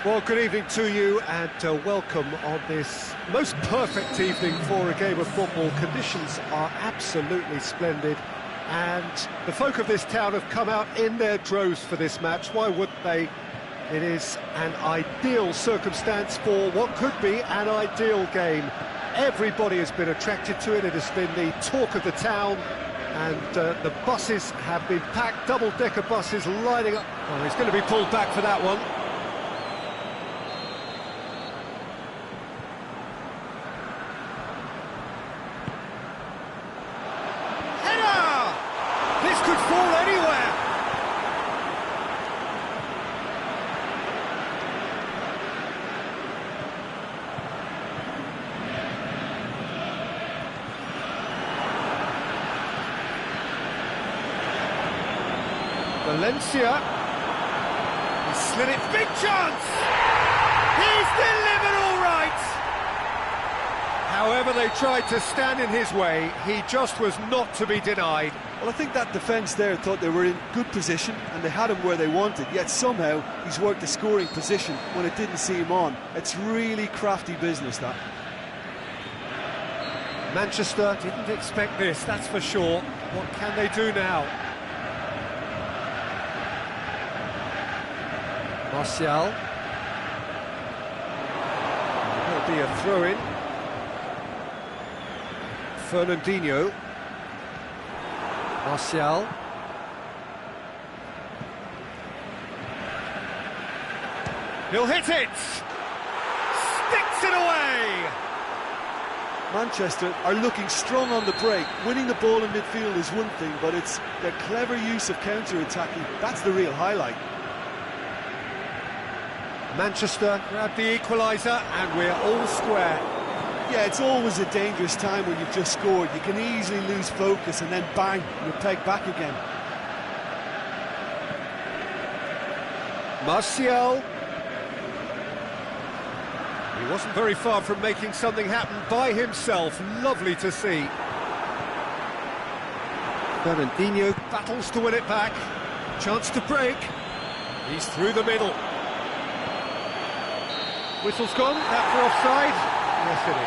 Well, good evening to you and welcome on this most perfect evening for a game of football. Conditions are absolutely splendid and the folk of this town have come out in their droves for this match. Why wouldn't they? It is an ideal circumstance for what could be an ideal game. Everybody has been attracted to it. It has been the talk of the town and the buses have been packed, double-decker buses lining up. Well, he's going to be pulled back for that one. This could fall anywhere. Valencia. He slid it. Big chance! He's delivered all right! However they tried to stand in his way, he just was not to be denied. Well, I think that defence there thought they were in good position and they had him where they wanted, yet somehow he's worked a scoring position when it didn't see him on. It's really crafty business, that. Manchester didn't expect this, that's for sure. What can they do now? Martial. There'll be a throw-in. Fernandinho. Martial. He'll hit it! Sticks it away! Manchester are looking strong on the break. Winning the ball in midfield is one thing, but it's their clever use of counter-attacking. That's the real highlight. Manchester grabbed the equaliser and we're all square. Yeah, it's always a dangerous time when you've just scored. You can easily lose focus and then bang, you're pegged back again. Martial. He wasn't very far from making something happen by himself. Lovely to see. Fernandinho battles to win it back. Chance to break. He's through the middle. Whistle's gone. That for offside. Yes, it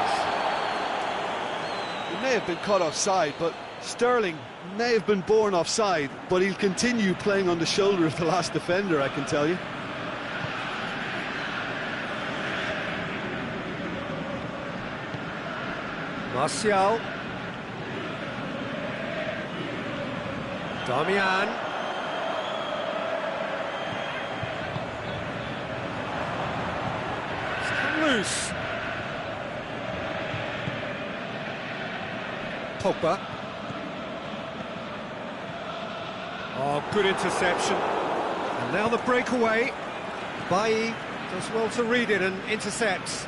is. He may have been caught offside, but Sterling may have been born offside, but he'll continue playing on the shoulder of the last defender, I can tell you. Martial. Darmian. It's come loose. Pogba. Oh, good interception. And now the breakaway. Bailly does well to read it and intercepts.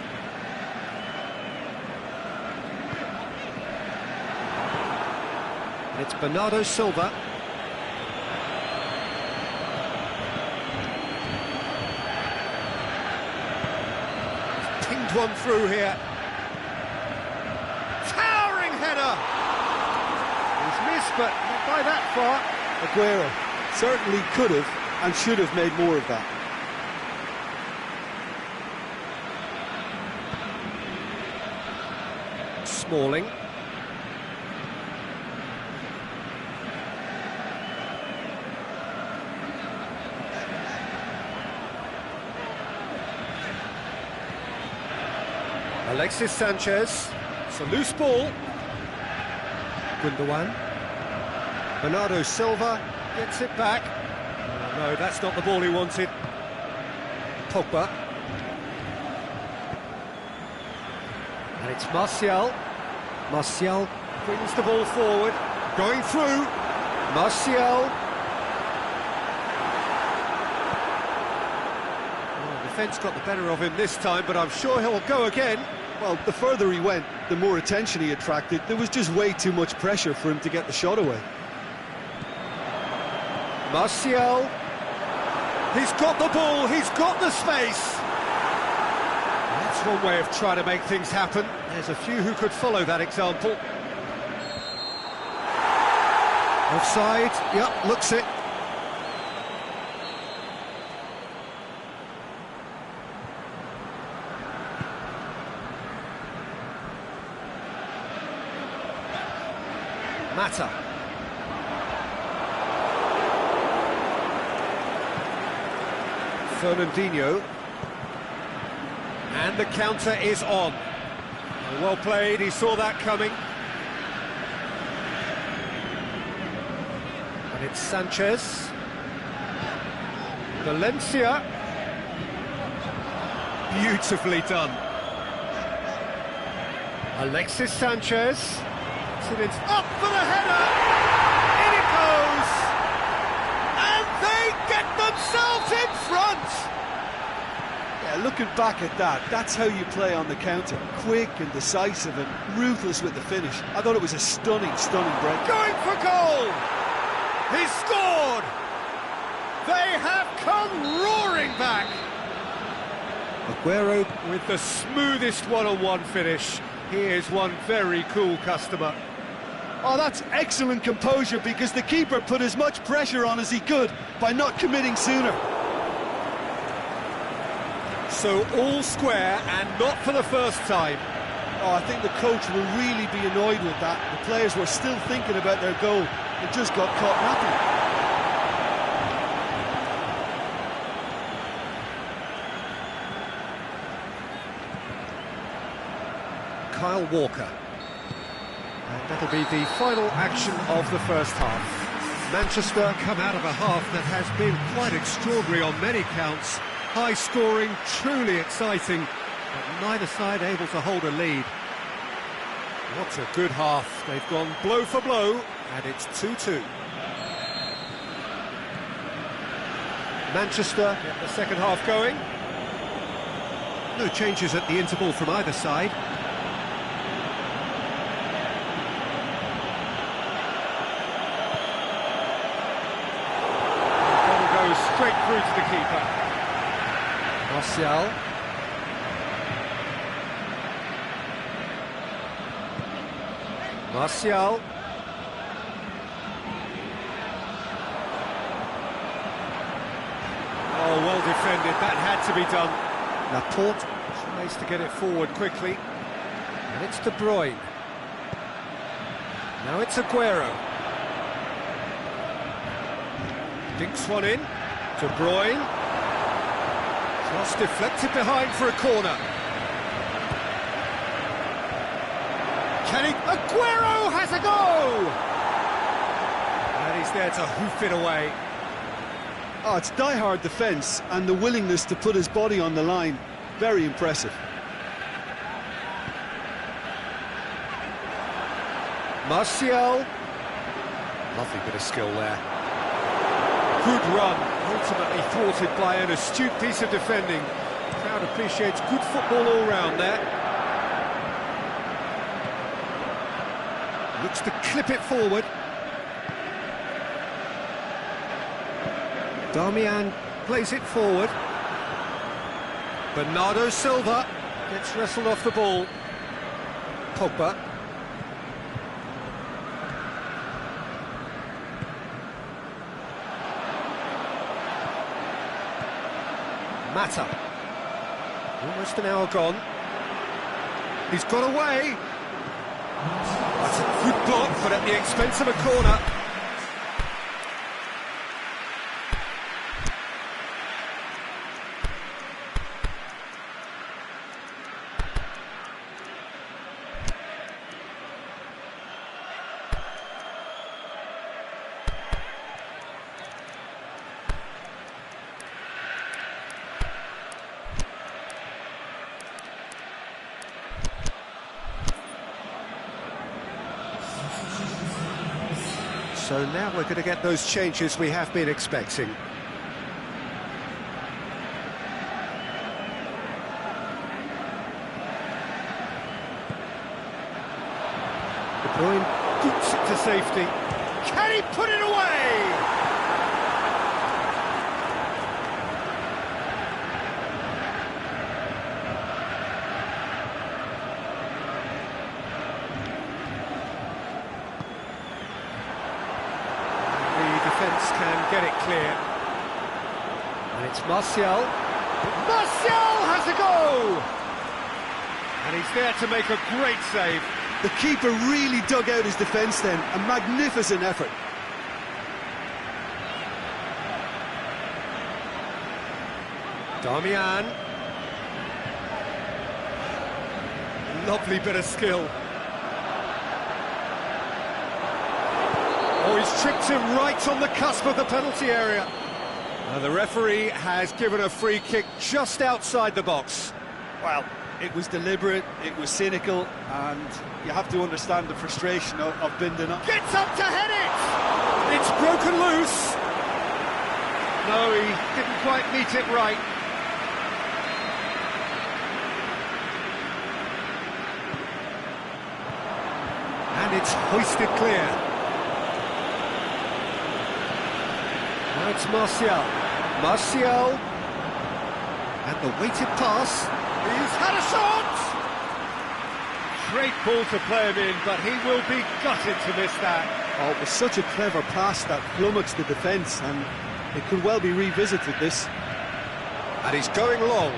It's Bernardo Silva. He's pinged one through here. Towering header! He's missed, but not by that far. Aguero certainly could have and should have made more of that. Smalling. Alexis Sanchez. It's a loose ball. Gundogan. Bernardo Silva gets it back. Oh, no, that's not the ball he wanted. Pogba. And it's Martial. Martial brings the ball forward. Going through. Martial. Oh, the defence got the better of him this time, but I'm sure he'll go again. Well, the further he went, the more attention he attracted. There was just way too much pressure for him to get the shot away. Martial. He's got the ball, he's got the space. That's one way of trying to make things happen. There's a few who could follow that example. Offside, yep, looks it. Mata. Fernandinho. And the counter is on. Well played, he saw that coming. And it's Sanchez. Valencia. Beautifully done. Alexis Sanchez. It's up for the header. In it goes. And they get themselves in front. Yeah, looking back at that, that's how you play on the counter. Quick and decisive and ruthless with the finish. I thought it was a stunning break. Going for goal. He scored. They have come roaring back. Aguero with the smoothest one-on-one finish. He is one very cool customer. Oh, that's excellent composure, because the keeper put as much pressure on as he could by not committing sooner. So all square, and not for the first time. Oh, I think the coach will really be annoyed with that. The players were still thinking about their goal and just got caught napping. Kyle Walker. And that'll be the final action of the first half. Manchester come out of a half that has been quite extraordinary on many counts. High scoring, truly exciting, but neither side able to hold a lead. What a good half. They've gone blow for blow, and it's 2-2. Manchester get the second half going. No changes at the interval from either side. Straight through to the keeper. Martial. Martial. Oh, well defended. That had to be done. Laporte tries to get it forward quickly. And it's De Bruyne. Now it's Aguero. Dinks one in. De Bruyne. Cross deflected behind for a corner. Can he? Aguero has a go! And he's there to hoof it away. Oh, it's die-hard defence and the willingness to put his body on the line. Very impressive. Martial. Lovely bit of skill there. Good run, ultimately thwarted by an astute piece of defending. The crowd appreciates good football all round there. Looks to clip it forward. Darmian plays it forward. Bernardo Silva gets wrestled off the ball. Pogba. Mata. Almost an hour gone. He's got away. That's a good block, but at the expense of a corner. So now we're going to get those changes we have been expecting. De Bruyne boots it to safety. Can he put it away? Can get it clear. And it's Martial. Martial has a go! And he's there to make a great save. The keeper really dug out his defence then. A magnificent effort. Darmian. Lovely bit of skill. Oh, he's tripped him right on the cusp of the penalty area. The referee has given a free kick just outside the box. Well, it was deliberate, it was cynical, and you have to understand the frustration of Bindon. Gets up to head it! It's broken loose. No, he didn't quite meet it right. And it's hoisted clear. Now it's Martial. Martial. And the weighted pass. He's had a shot! Great ball to play him in, but he will be gutted to miss that. Oh, it was such a clever pass that flummoxed the defence, and it could well be revisited, this. And he's going long.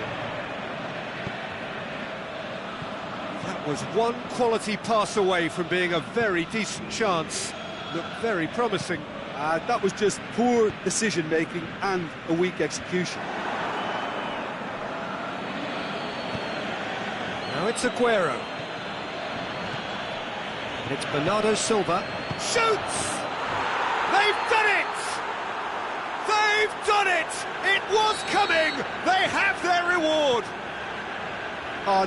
That was one quality pass away from being a very decent chance. Looked very promising. That was just poor decision-making and a weak execution. Now it's Aguero. And it's Bernardo Silva. Shoots! They've done it! They've done it! It was coming! They have their reward!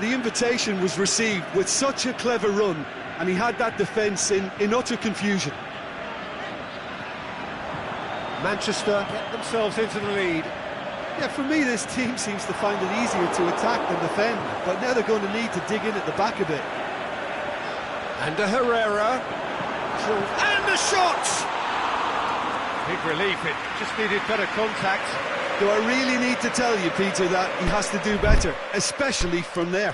The invitation was received with such a clever run, and he had that defence in utter confusion. Manchester get themselves into the lead. Yeah, for me, this team seems to find it easier to attack than defend, but now they're going to need to dig in at the back a bit. And a Herrera. And a shot! Big relief, it just needed better contact. Do I really need to tell you, Peter, that he has to do better, especially from there?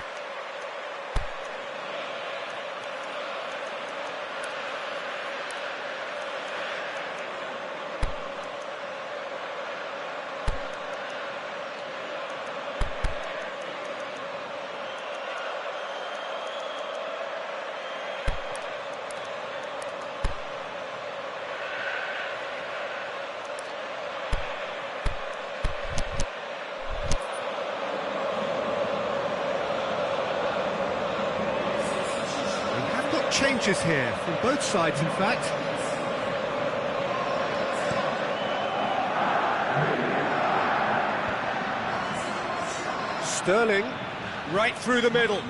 Changes here from both sides, in fact. Sterling right through the middle.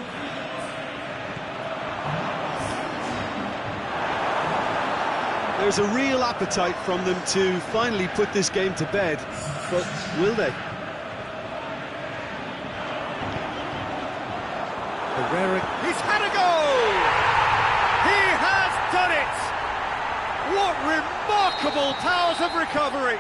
There's a real appetite from them to finally put this game to bed, but will they? Herrera, he's had a goal! Done it! What remarkable powers of recovery!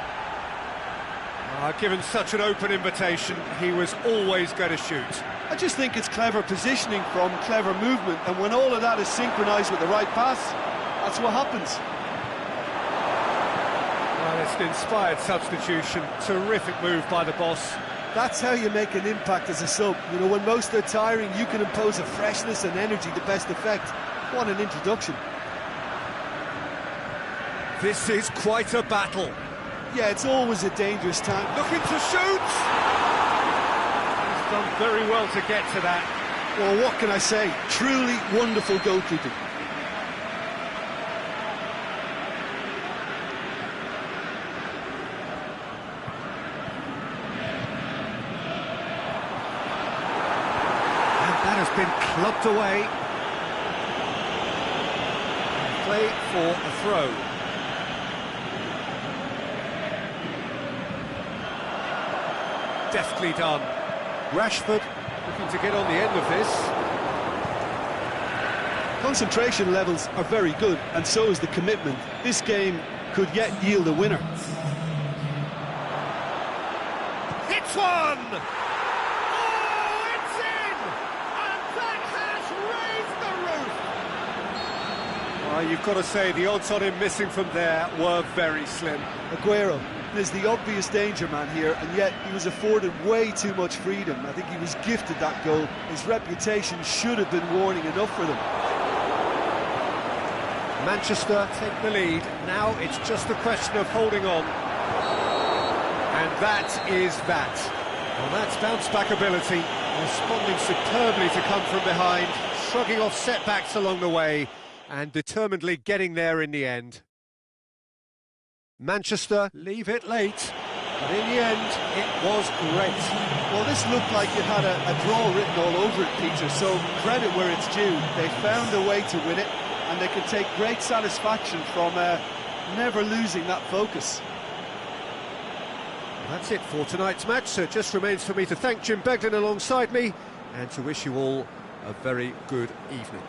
Given such an open invitation, he was always going to shoot. I just think it's clever positioning from clever movement, and when all of that is synchronised with the right pass, that's what happens. Well, it's an inspired substitution. Terrific move by the boss. That's how you make an impact as a sub. You know, when most are tiring, you can impose a freshness and energy to best effect. What an introduction. This is quite a battle. Yeah, it's always a dangerous time. Looking to shoot! He's done very well to get to that. Well, what can I say? Truly wonderful goalkeeping. And that has been clubbed away. Play for a throw. Deftly done. Rashford looking to get on the end of this. Concentration levels are very good, and so is the commitment. This game could yet yield a winner. Hits one! Oh, it's in! And that has raised the roof! You've got to say, the odds on him missing from there were very slim. Aguero is the obvious danger man here, and yet he was afforded way too much freedom. I think he was gifted that goal. His reputation should have been warning enough for them. Manchester take the lead. Now it's just a question of holding on. And that is that. Well, that's bounce-back ability, responding superbly to come from behind, shrugging off setbacks along the way, and determinedly getting there in the end. Manchester leave it late, but in the end, it was great. Well, this looked like it had a draw written all over it, Peter, so credit where it's due. They found a way to win it, and they can take great satisfaction from never losing that focus. That's it for tonight's match, so it just remains for me to thank Jim Beglin alongside me and to wish you all a very good evening.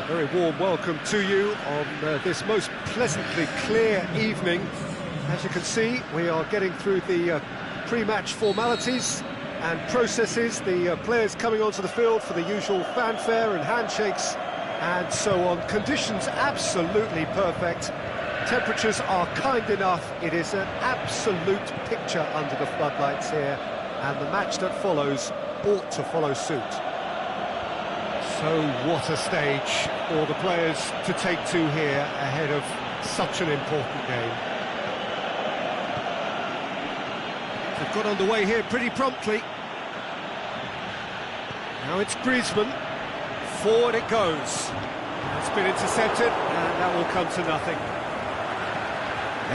A very warm welcome to you on this most pleasantly clear evening. As you can see, we are getting through the pre-match formalities and processes, the players coming onto the field for the usual fanfare and handshakes and so on. Conditions absolutely perfect. Temperatures are kind enough. It is an absolute picture under the floodlights here, and the match that follows ought to follow suit. So what a stage for the players to take to here ahead of such an important game. They've got underway here pretty promptly. Now it's Griezmann. Forward it goes. It's been intercepted, and that will come to nothing.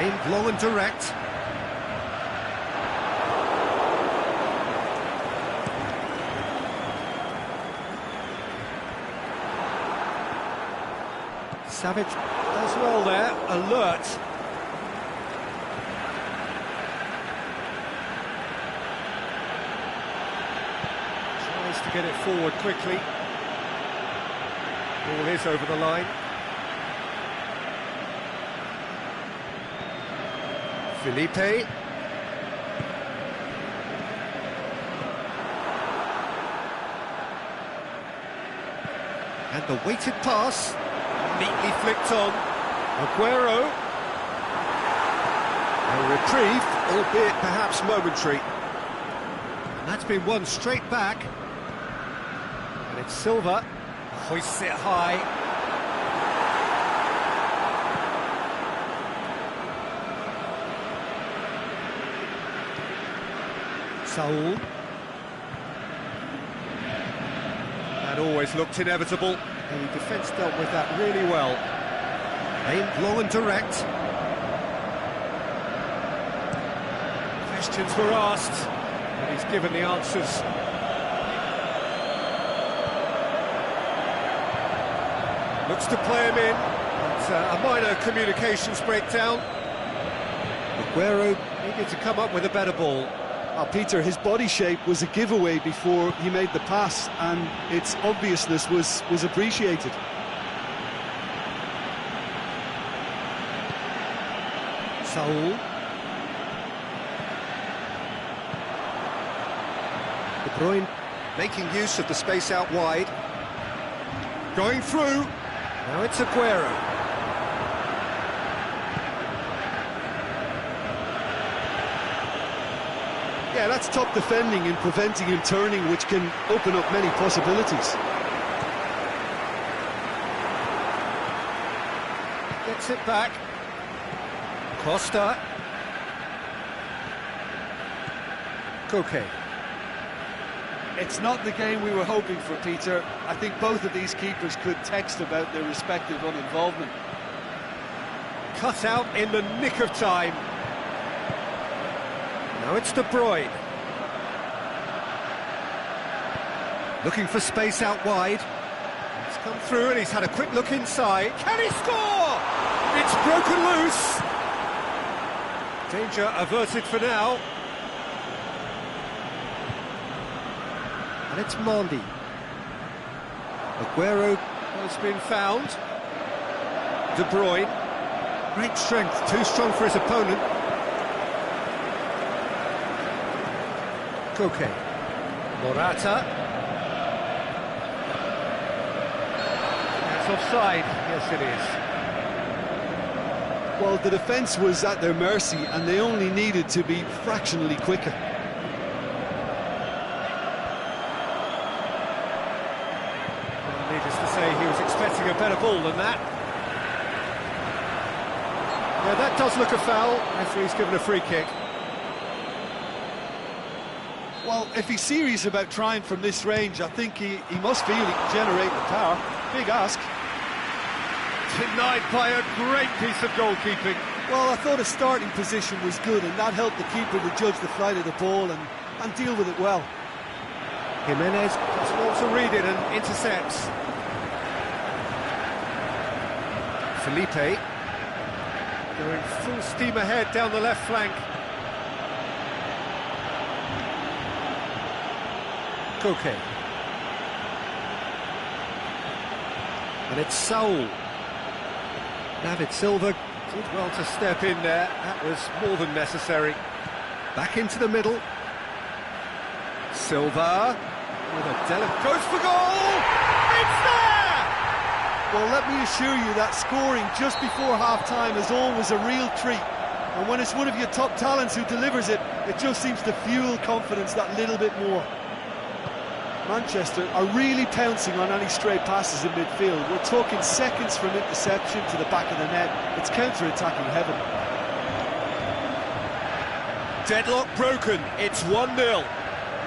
Aimed long and direct. Savic does well there, alert. Tries to get it forward quickly. Ball is over the line. Felipe. And the weighted pass. Neatly flicked on. Aguero. A reprieve, albeit perhaps momentary. And that's been won straight back. And it's Silva. Hoists it high. Saul. That always looked inevitable. The defence dealt with that really well. Aimed long and direct. Questions were asked, and he's given the answers. Looks to play him in, but a minor communications breakdown. Aguero needed to come up with a better ball. Peter, his body shape was a giveaway before he made the pass, and its obviousness was appreciated. Saul. De Bruyne making use of the space out wide. Going through. Now it's Aguero. Yeah, that's top defending and preventing him turning, which can open up many possibilities. Gets it back. Costa. Koke. It's not the game we were hoping for, Peter. I think both of these keepers could text about their respective uninvolvement. Cut out in the nick of time. Now it's De Bruyne. Looking for space out wide. He's come through and he's had a quick look inside. Can he score? It's broken loose. Danger averted for now. And it's Mondi. Aguero has been found. De Bruyne. Great strength, too strong for his opponent. Koke. Morata. That's offside. Yes, it is. Well, the defence was at their mercy, and they only needed to be fractionally quicker. Well, needless to say, he was expecting a better ball than that. Yeah, that does look a foul. Referee's given a free kick. Well, if he's serious about trying from this range, I think he must feel he can generate the power. Big ask. Denied by a great piece of goalkeeping. Well, I thought his starting position was good, and that helped the keeper to judge the flight of the ball and deal with it well. Jimenez just wants to read it and intercepts. Felipe going full steam ahead down the left flank. Koke. And it's Saul. David Silva did well to step in there. That was more than necessary. Back into the middle. Silva with a delicate goes for goal. It's there! Well, let me assure you that scoring just before half-time is always a real treat. And when it's one of your top talents who delivers it, it just seems to fuel confidence that little bit more. Manchester are really pouncing on any stray passes in midfield. We're talking seconds from interception to the back of the net. It's counter-attacking heaven. Deadlock broken. It's 1-0.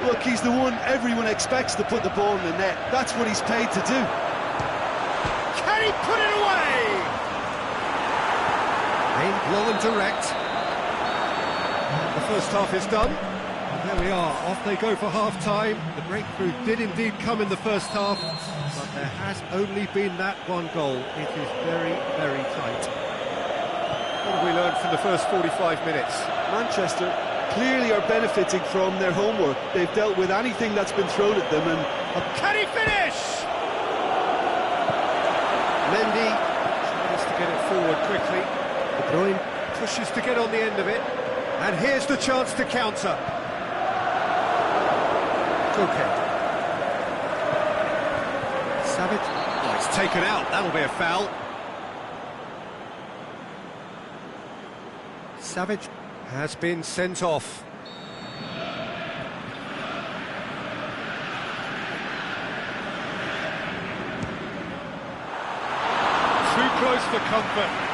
Look, he's the one everyone expects to put the ball in the net. That's what he's paid to do. Can he put it away? Aimed low and direct. The first half is done. And there we are, off they go for half-time. The breakthrough did indeed come in the first half, but there has only been that one goal. It is very, very tight. What have we learned from the first 45 minutes? Manchester clearly are benefiting from their homework. They've dealt with anything that's been thrown at them, and can he finish? Mendy tries to get it forward quickly. De Bruyne pushes to get on the end of it, and here's the chance to counter. Koke. Savage. Oh, it's taken out. That'll be a foul. Savage has been sent off. Too close for comfort.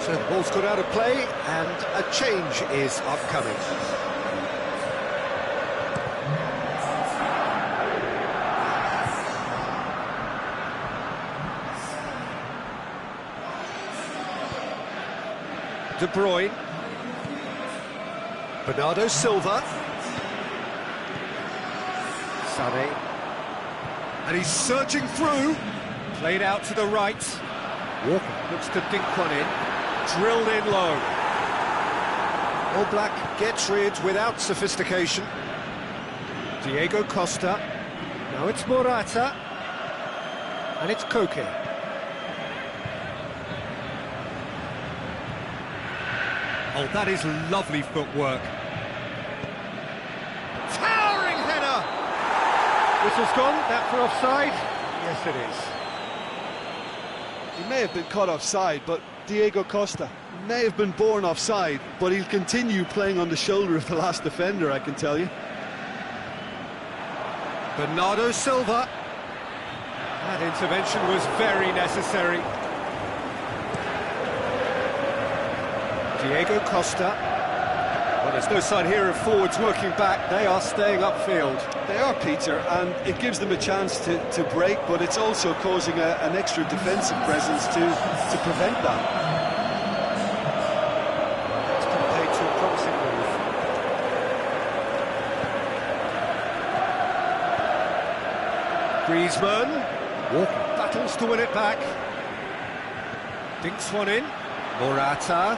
So the ball's got out of play, and a change is upcoming. De Bruyne. Bernardo Silva. Sané. And he's surging through. Played out to the right. Walker looks to dink one in. Drilled in low. All Black gets rid without sophistication. Diego Costa. Now it's Morata. And it's Koke. Oh, that is lovely footwork. Towering header! Whistle's gone, that for offside? Yes, it is. He may have been caught offside, but Diego Costa may have been born offside, but he'll continue playing on the shoulder of the last defender, I can tell you. Bernardo Silva. That intervention was very necessary. Diego Costa. Well, there's no sign here of forwards working back. They are staying upfield. They are, Peter, and it gives them a chance to break, but it's also causing an extra defensive presence to prevent that. It's compared to a promising move. Griezmann. Walker battles to win it back. Dinks one in. Morata.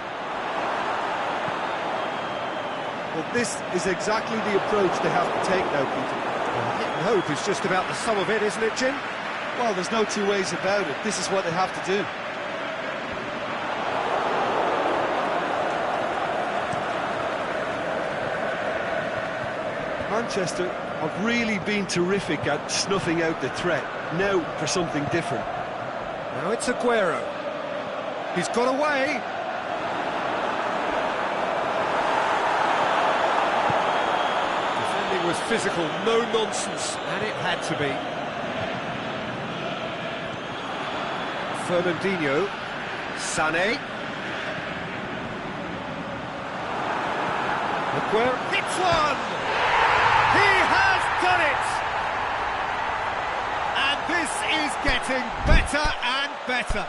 Well, this is exactly the approach they have to take now, Peter. Well, hit and hope is just about the sum of it, isn't it, Jim? Well, there's no two ways about it. This is what they have to do. Manchester have really been terrific at snuffing out the threat. Now for something different. Now it's Aguero. He's got away. Defending was physical, no nonsense, and it had to be. Fernandinho, Sané. Aguero hits one! He has done it! And this is getting better and better.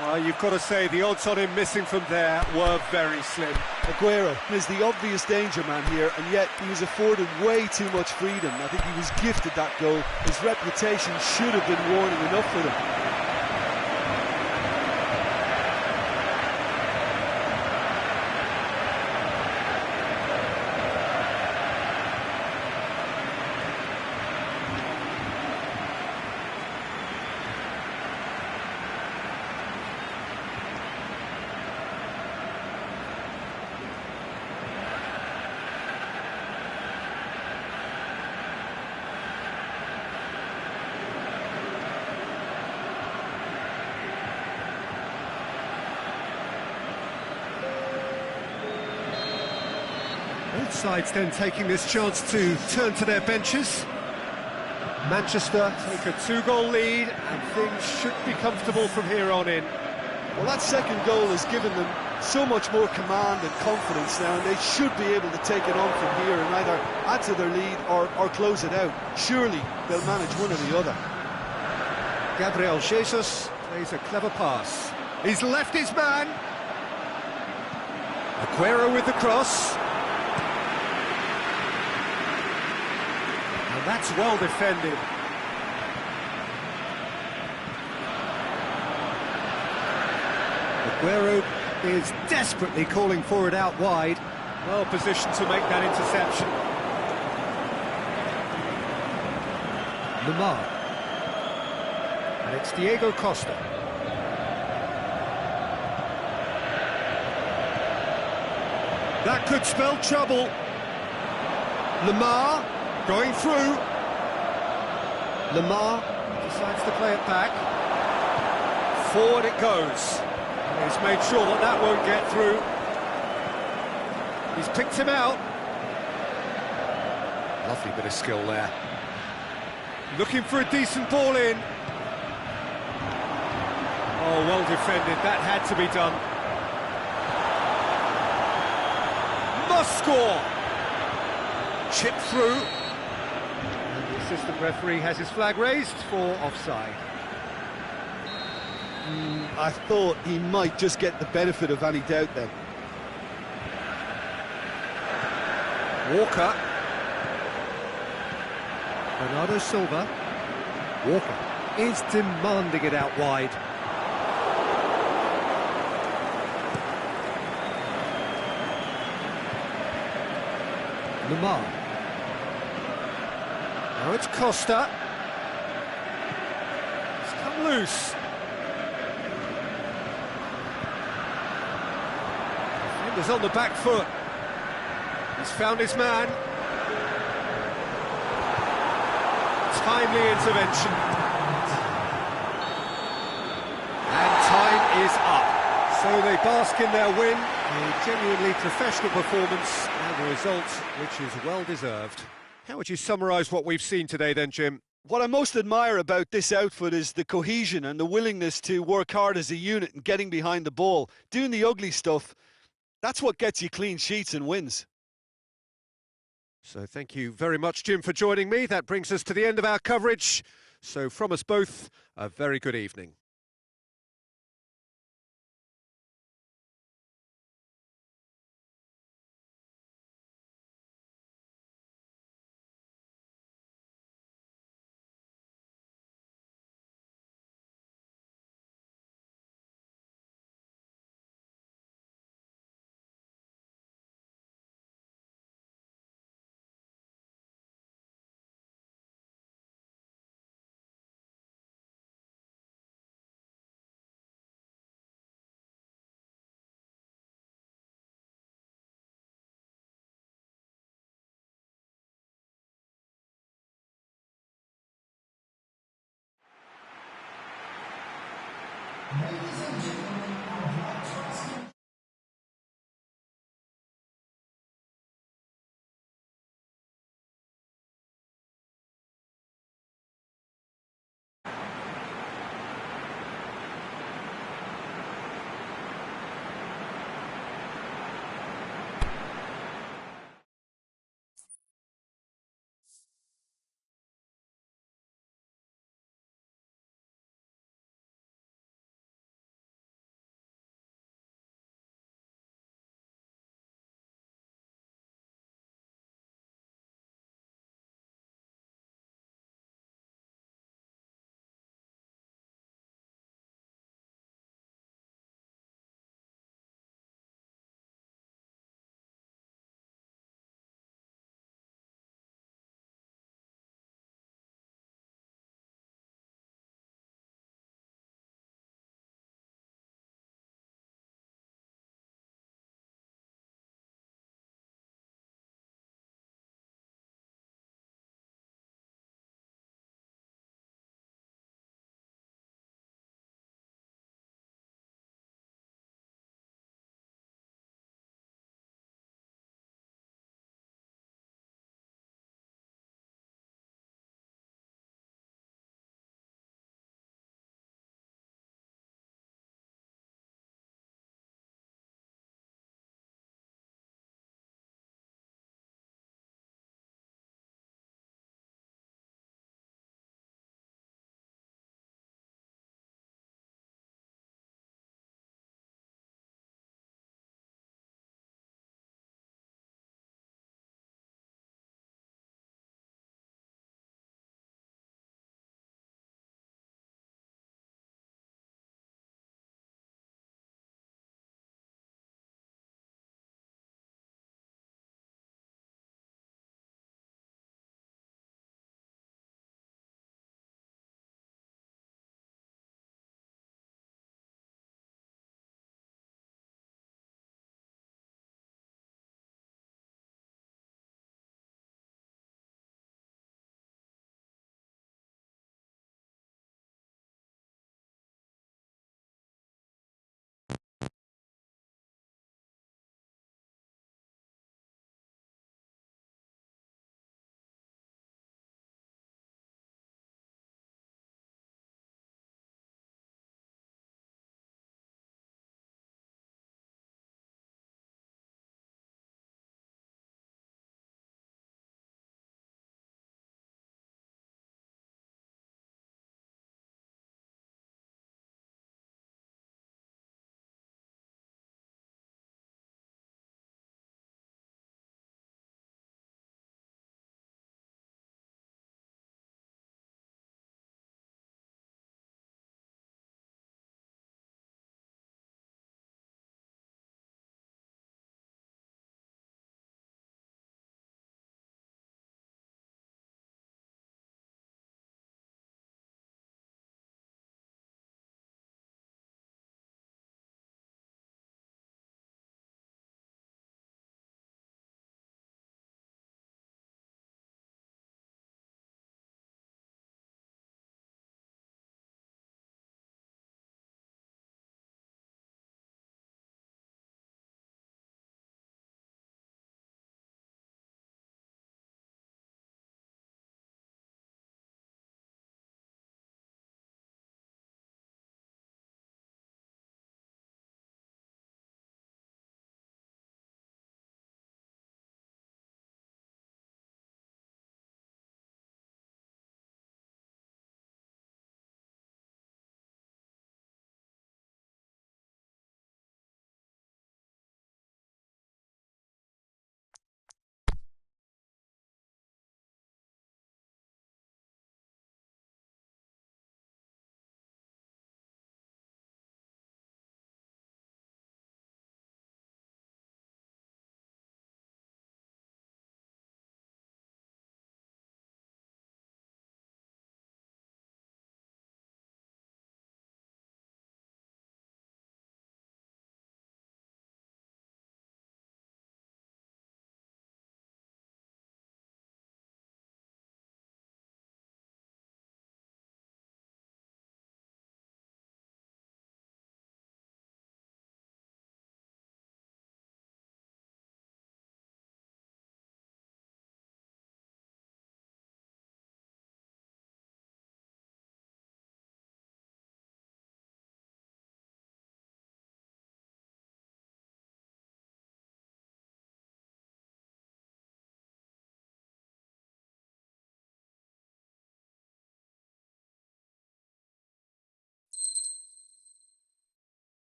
Well, you've got to say the odds on him missing from there were very slim. Aguero is the obvious danger man here, and yet he was afforded way too much freedom. I think he was gifted that goal. His reputation should have been warning enough for them. Both sides then taking this chance to turn to their benches. Manchester take a 2-goal lead and things should be comfortable from here on in. Well, that second goal has given them so much more command and confidence now, and they should be able to take it on from here and either add to their lead or close it out. Surely they'll manage one or the other. Gabriel Jesus plays a clever pass. He's left his man. Aguero with the cross. And that's well defended. Aguero is desperately calling for it out wide. Well positioned to make that interception. Lemar. And it's Diego Costa. That could spell trouble. Lemar going through. Lemar decides to play it back. Forward it goes. He's made sure that that won't get through. He's picked him out. Lovely bit of skill there. Looking for a decent ball in. Oh, well defended. That had to be done. Must score. Chip through. And the assistant referee has his flag raised for offside. I thought he might just get the benefit of any doubt then. Walker. Bernardo Silva. Walker is demanding it out wide. Lemar. Now it's Costa. It's come loose. Defender's on the back foot. He's found his man. Timely intervention. And time is up. So they bask in their win. A genuinely professional performance and a result which is well deserved. How would you summarise what we've seen today then, Jim? What I most admire about this outfit is the cohesion and the willingness to work hard as a unit and getting behind the ball. Doing the ugly stuff, that's what gets you clean sheets and wins. So thank you very much, Jim, for joining me. That brings us to the end of our coverage. So from us both, a very good evening.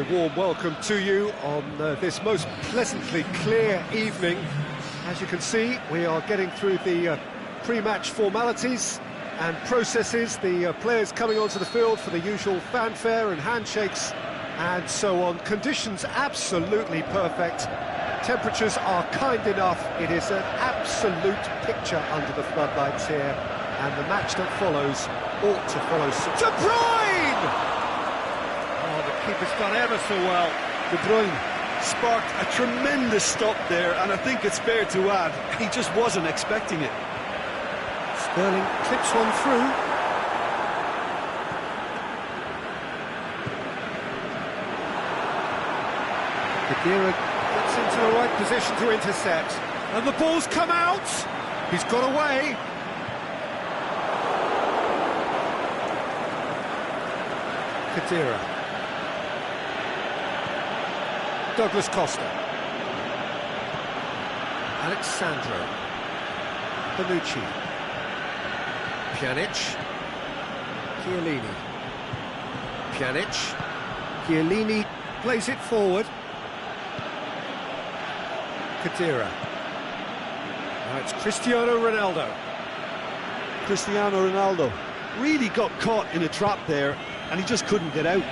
very warm welcome to you on this most pleasantly clear evening. As you can see, we are getting through the pre-match formalities and processes, the players coming onto the field for the usual fanfare and handshakes and so on. Conditions absolutely perfect. Temperatures are kind enough. It is an absolute picture under the floodlights here, and the match that follows ought to follow suit. De Bruyne! Oh, the keeper's done ever so well. De Bruyne sparked a tremendous stop there, and I think it's fair to add, he just wasn't expecting it. Sterling clips one through. Khedira gets into the right position to intercept, and the ball's come out. He's got away. Khedira. Douglas Costa. Alexandro. Bonucci. Pjanic. Chiellini. Pjanic. Chiellini plays it forward. Khedira. Now it's Cristiano Ronaldo. Cristiano Ronaldo really got caught in a trap there, and he just couldn't get out.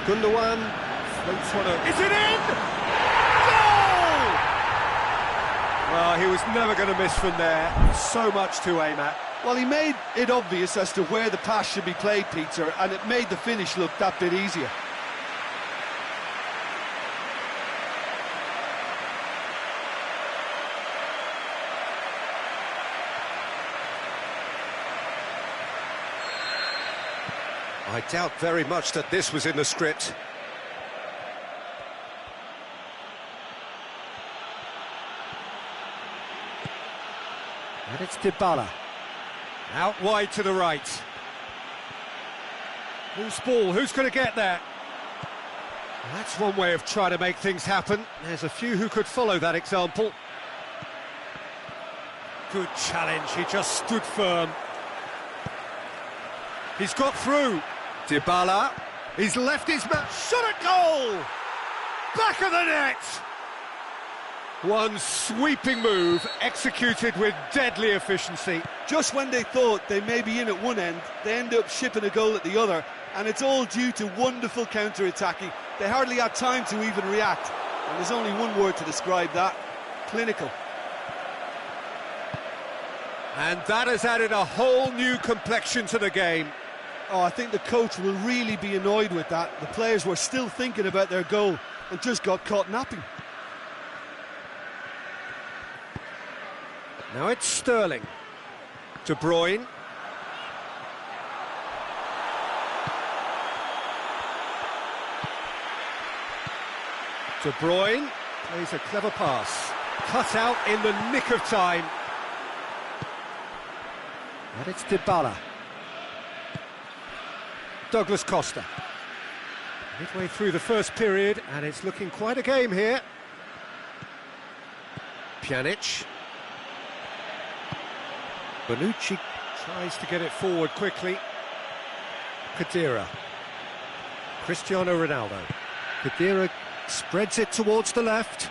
Gundogan floats one over. Is it in? Goal! Well, he was never going to miss from there. So much to aim at. Well, he made it obvious as to where the pass should be played, Peter, and it made the finish look that bit easier. I doubt very much that this was in the script. And it's Dybala. Out wide to the right. Loose ball, who's going to get there? Well, that's one way of trying to make things happen. There's a few who could follow that example. Good challenge, he just stood firm. He's got through. Dybala, he's left his man, shot at goal! Back of the net! One sweeping move, executed with deadly efficiency. Just when they thought they may be in at one end, they end up shipping a goal at the other, and it's all due to wonderful counter-attacking. They hardly had time to even react, and there's only one word to describe that: clinical. And that has added a whole new complexion to the game. Oh, I think the coach will really be annoyed with that. The players were still thinking about their goal and just got caught napping. Now it's Sterling. De Bruyne. De Bruyne plays a clever pass. Cut out in the nick of time. And it's Dybala. Douglas Costa. Midway through the first period, and it's looking quite a game here. Pjanic. Bonucci tries to get it forward quickly. Khedira. Cristiano Ronaldo. Khedira spreads it towards the left.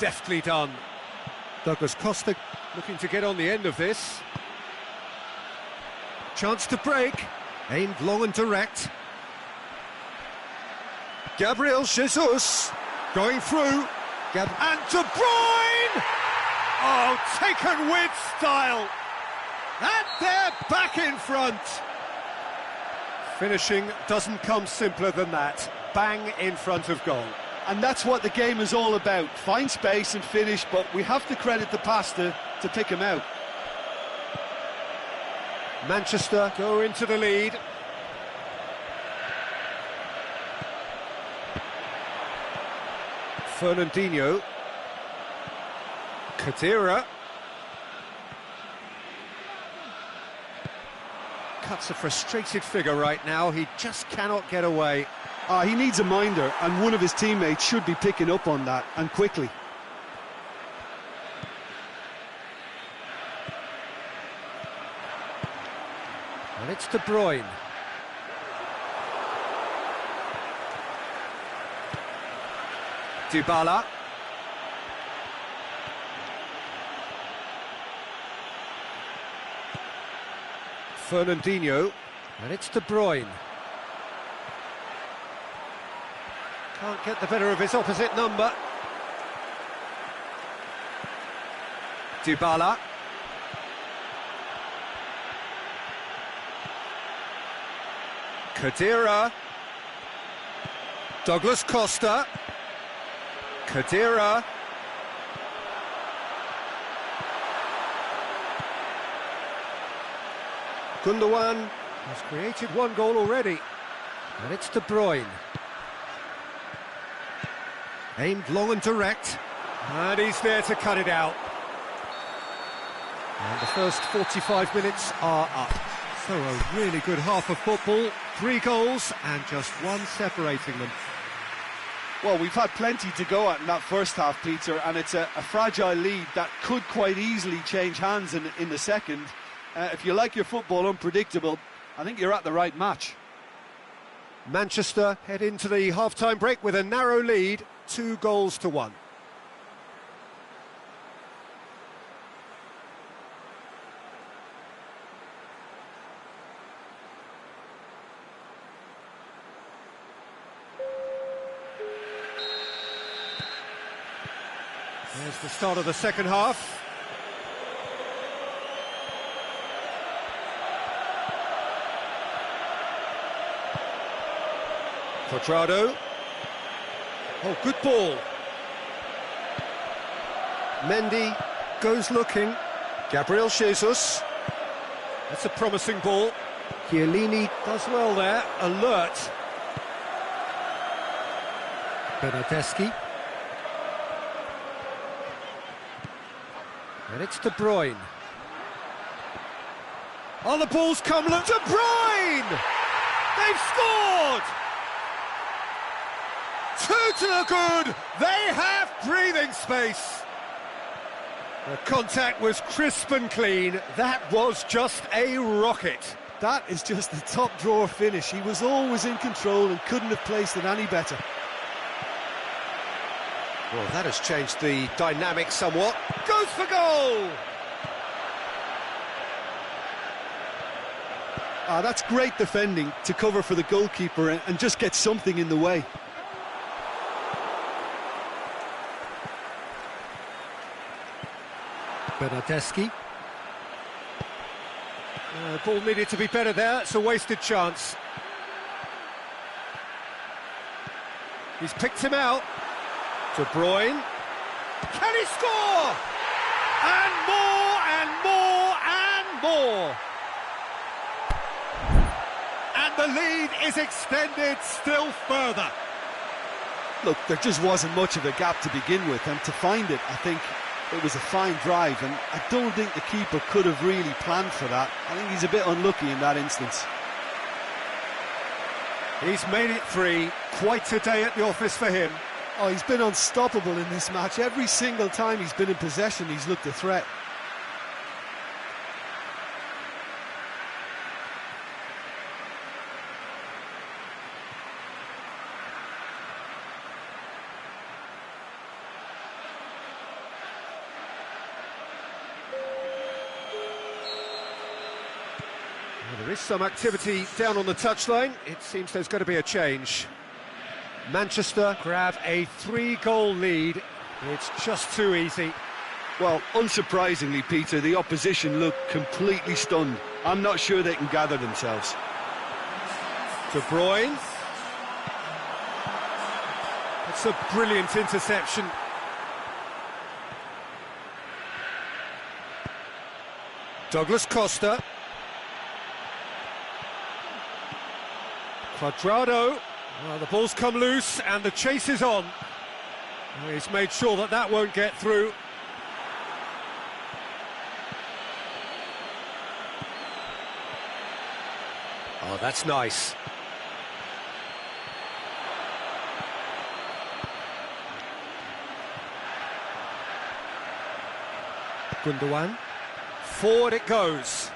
Deftly done. Douglas Costa looking to get on the end of this. Chance to break, aimed long and direct. Gabriel Jesus going through. And De Bruyne! Oh, taken with style. And they're back in front. Finishing doesn't come simpler than that. Bang in front of goal. And that's what the game is all about. Find space and finish, but we have to credit the passer to pick him out. Manchester go into the lead. Fernandinho. Khedira. Cuts a frustrated figure right now. He just cannot get away. He needs a minder, and one of his teammates should be picking up on that, and quickly. And it's De Bruyne. Dybala. Fernandinho. And it's De Bruyne. Can't get the better of his opposite number. Dybala. Khedira. Douglas Costa. Khedira. Gundogan has created one goal already. And it's De Bruyne. Aimed long and direct. And he's there to cut it out. And the first 45 minutes are up. So a really good half of football. 3 goals and just one separating them. Well, we've had plenty to go at in that first half, Peter, and it's a fragile lead that could quite easily change hands in the second. If you like your football unpredictable, I think you're at the right match. Manchester head into the half-time break with a narrow lead, 2-1. There's the start of the second half. Cuadrado. Oh, good ball. Mendy goes looking. Gabriel Jesus. That's a promising ball. Chiellini does well there. Alert. Bernardeschi. And it's De Bruyne. Oh, the ball's come. Look, De Bruyne! They've scored! 2 to the good. They have breathing space. The contact was crisp and clean. That was just a rocket. That is just the top drawer finish. He was always in control and couldn't have placed it any better. Well, that has changed the dynamic somewhat. Goes for goal! That's great defending to cover for the goalkeeper and just get something in the way. Bernardeschi. Ball needed to be better there. It's a wasted chance. He's picked him out. De Bruyne. Can he score? And more and more and more. And the lead is extended still further. Look, there just wasn't much of a gap to begin with, and to find it, I think it was a fine drive, and I don't think the keeper could have really planned for that. I think he's a bit unlucky in that instance. He's made it 3. Quite a day at the office for him. Oh, he's been unstoppable in this match. Every single time he's been in possession, he's looked a threat. Well, there is some activity down on the touchline. It seems there's going to be a change. Manchester grab a 3-goal lead. It's just too easy. Well, unsurprisingly, Peter, the opposition look completely stunned. I'm not sure they can gather themselves. De Bruyne. It's a brilliant interception. Douglas Costa. Cuadrado. Well, the ball's come loose and the chase is on. Well, he's made sure that that won't get through. Oh, that's nice. Gundogan. Forward it goes.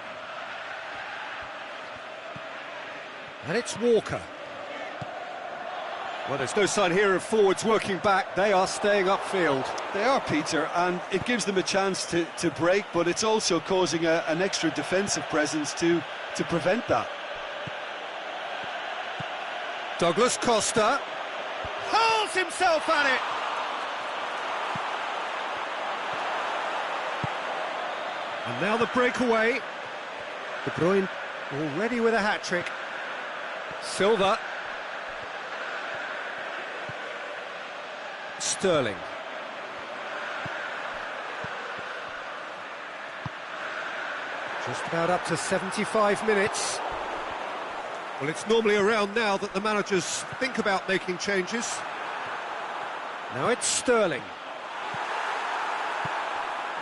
And it's Walker. Well, there's no sign here of forwards working back. They are staying upfield. They are, Peter, and it gives them a chance to break, but it's also causing an extra defensive presence to prevent that. Douglas Costa hurls himself at it. And now the breakaway. De Bruyne already with a hat-trick. Silva. Sterling. Just about up to 75 minutes. Well, it's normally around now that the managers think about making changes. Now it's Sterling.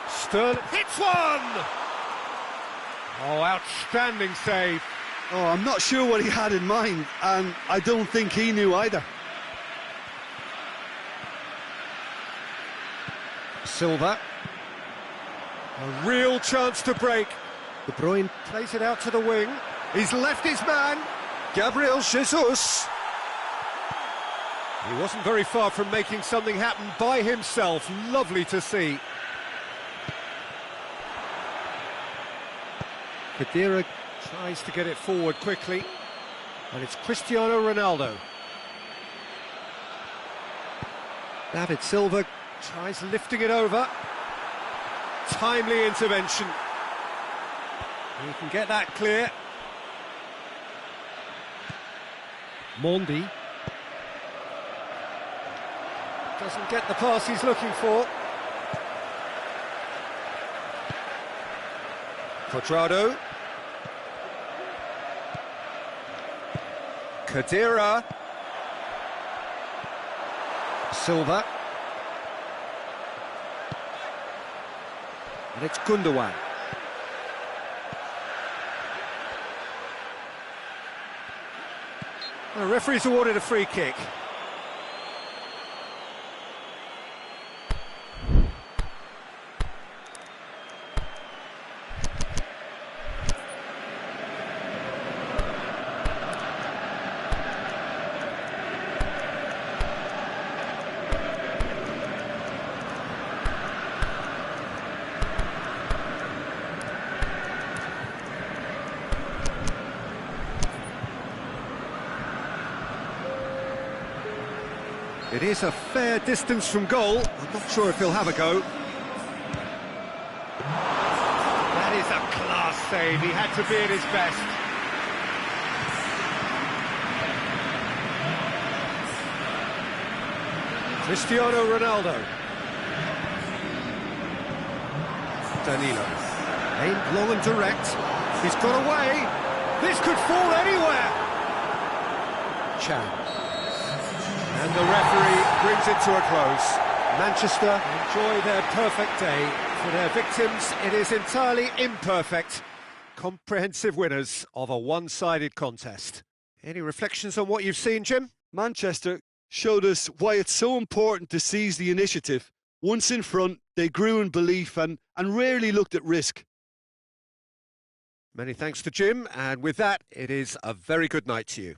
Sterling hits one! Oh, outstanding save. Oh, I'm not sure what he had in mind, and I don't think he knew either. Silva. A real chance to break. De Bruyne plays it out to the wing. He's left his man. Gabriel Jesus. He wasn't very far from making something happen by himself. Lovely to see. Khedira tries to get it forward quickly. And it's Cristiano Ronaldo. David Silva tries lifting it over. Timely intervention. He can get that clear. Mondi doesn't get the pass he's looking for. Cuadrado. Khedira. Silva. And it's Gundogan. The referee's awarded a free kick. It is a fair distance from goal. I'm not sure if he'll have a go. That is a class save. He had to be at his best. Cristiano Ronaldo. Danilo. Aimed long and direct. He's got away. This could fall anywhere. Chan. And the referee brings it to a close. Manchester enjoy their perfect day. For their victims, it is entirely imperfect. Comprehensive winners of a one-sided contest. Any reflections on what you've seen, Jim? Manchester showed us why it's so important to seize the initiative. Once in front, they grew in belief and rarely looked at risk. Many thanks to Jim, and with that, it is a very good night to you.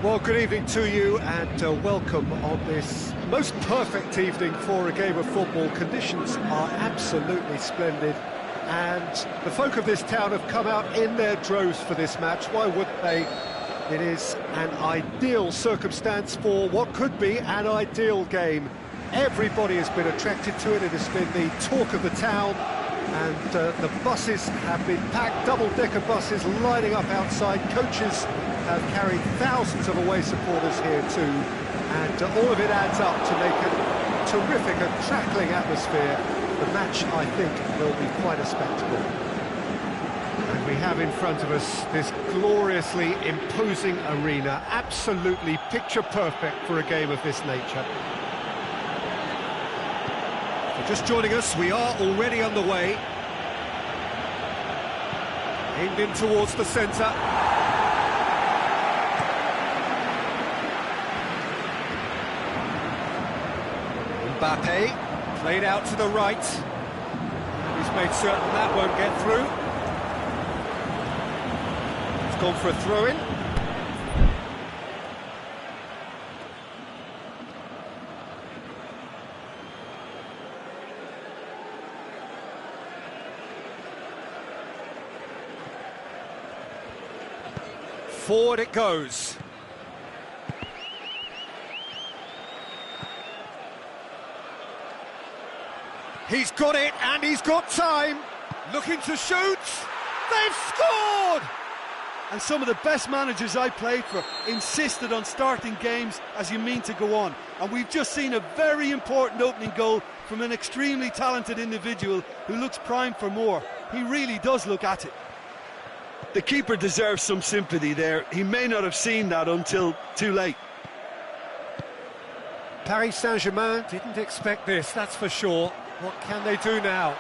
Well, good evening to you and welcome on this most perfect evening for a game of football. Conditions are absolutely splendid and the folk of this town have come out in their droves for this match. Why wouldn't they? It is an ideal circumstance for what could be an ideal game. Everybody has been attracted to it. It has been the talk of the town. And the buses have been packed, double-decker buses lining up outside. Coaches have carried thousands of away supporters here too, and all of it adds up to make a terrific and crackling atmosphere. The match, I think, will be quite a spectacle. And we have in front of us this gloriously imposing arena, absolutely picture-perfect for a game of this nature. Just joining us, we are already underway. Aimed in towards the centre. Mbappe, played out to the right. He's made certain that won't get through. It's gone for a throw-in. Forward it goes. He's got it, and he's got time. Looking to shoot. They've scored! And some of the best managers I played for insisted on starting games as you mean to go on. And we've just seen a very important opening goal from an extremely talented individual who looks primed for more. He really does look at it. The keeper deserves some sympathy there. He may not have seen that until too late. Paris Saint-Germain didn't expect this, that's for sure. What can they do now?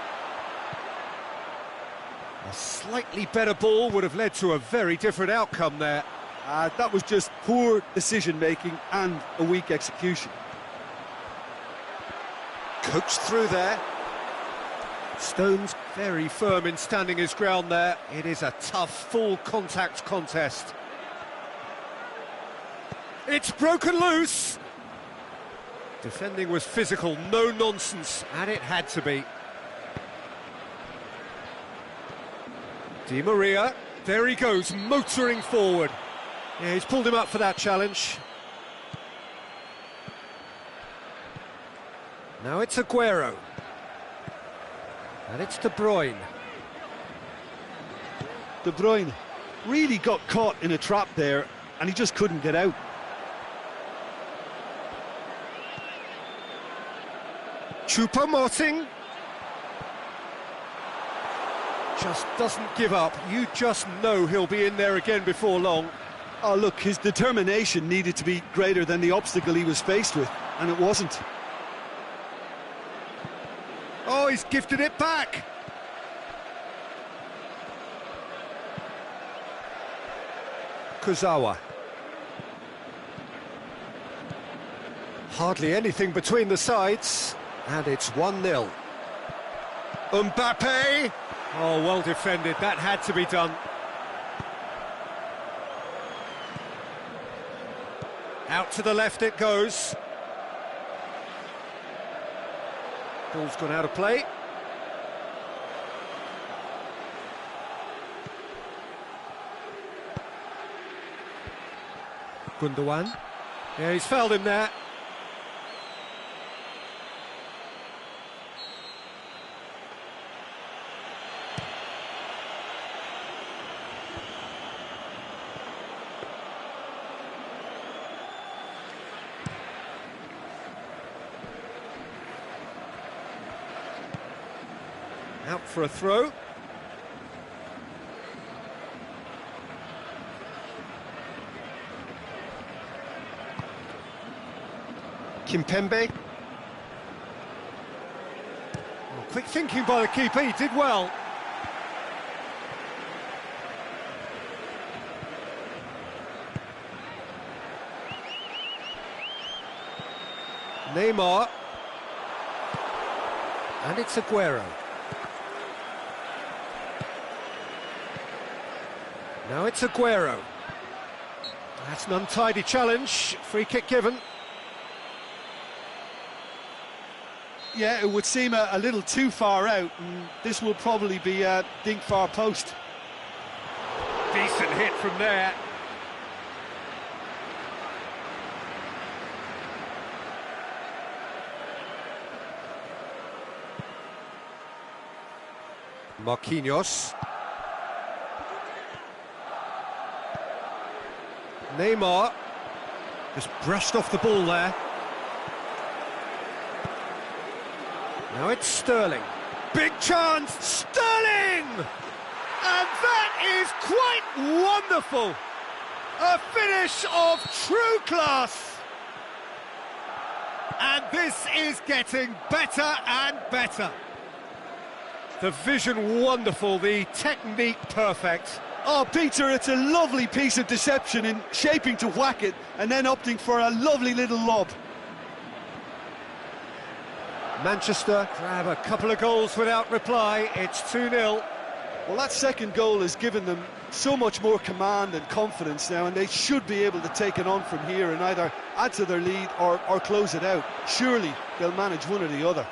A slightly better ball would have led to a very different outcome there. That was just poor decision-making and a weak execution. Coached through there. Stones very firm in standing his ground there. It is a tough, full contact contest. It's broken loose. Defending was physical, no nonsense, and it had to be. Di Maria, there he goes, motoring forward. Yeah, he's pulled him up for that challenge. Now it's Aguero. And it's De Bruyne. De Bruyne really got caught in a trap there, and he just couldn't get out. Choupo-Moting. Just doesn't give up. You just know he'll be in there again before long. Oh, look, his determination needed to be greater than the obstacle he was faced with, and it wasn't. Oh, he's gifted it back. Kurzawa. Hardly anything between the sides, and it's 1-0. Mbappe. Oh, well defended. That had to be done. Out to the left it goes. Ball's gone out of play. Gundogan. Yeah, he's fouled him there. Out for a throw. Kimpembe. Oh, quick thinking by the keeper, he did well. Neymar. And it's Aguero. Now it's Aguero. That's an untidy challenge, free kick given. Yeah, it would seem a little too far out, and this will probably be a dink far post. Decent hit from there. Marquinhos. Neymar just brushed off the ball there. Now it's Sterling. Big chance, Sterling! And that is quite wonderful. A finish of true class. And this is getting better and better. The vision wonderful, the technique perfect. Oh, Peter, it's a lovely piece of deception in shaping to whack it and then opting for a lovely little lob. Manchester grab a couple of goals without reply. It's 2-0. Well, that second goal has given them so much more command and confidence now, and they should be able to take it on from here and either add to their lead or close it out. Surely they'll manage one or the other.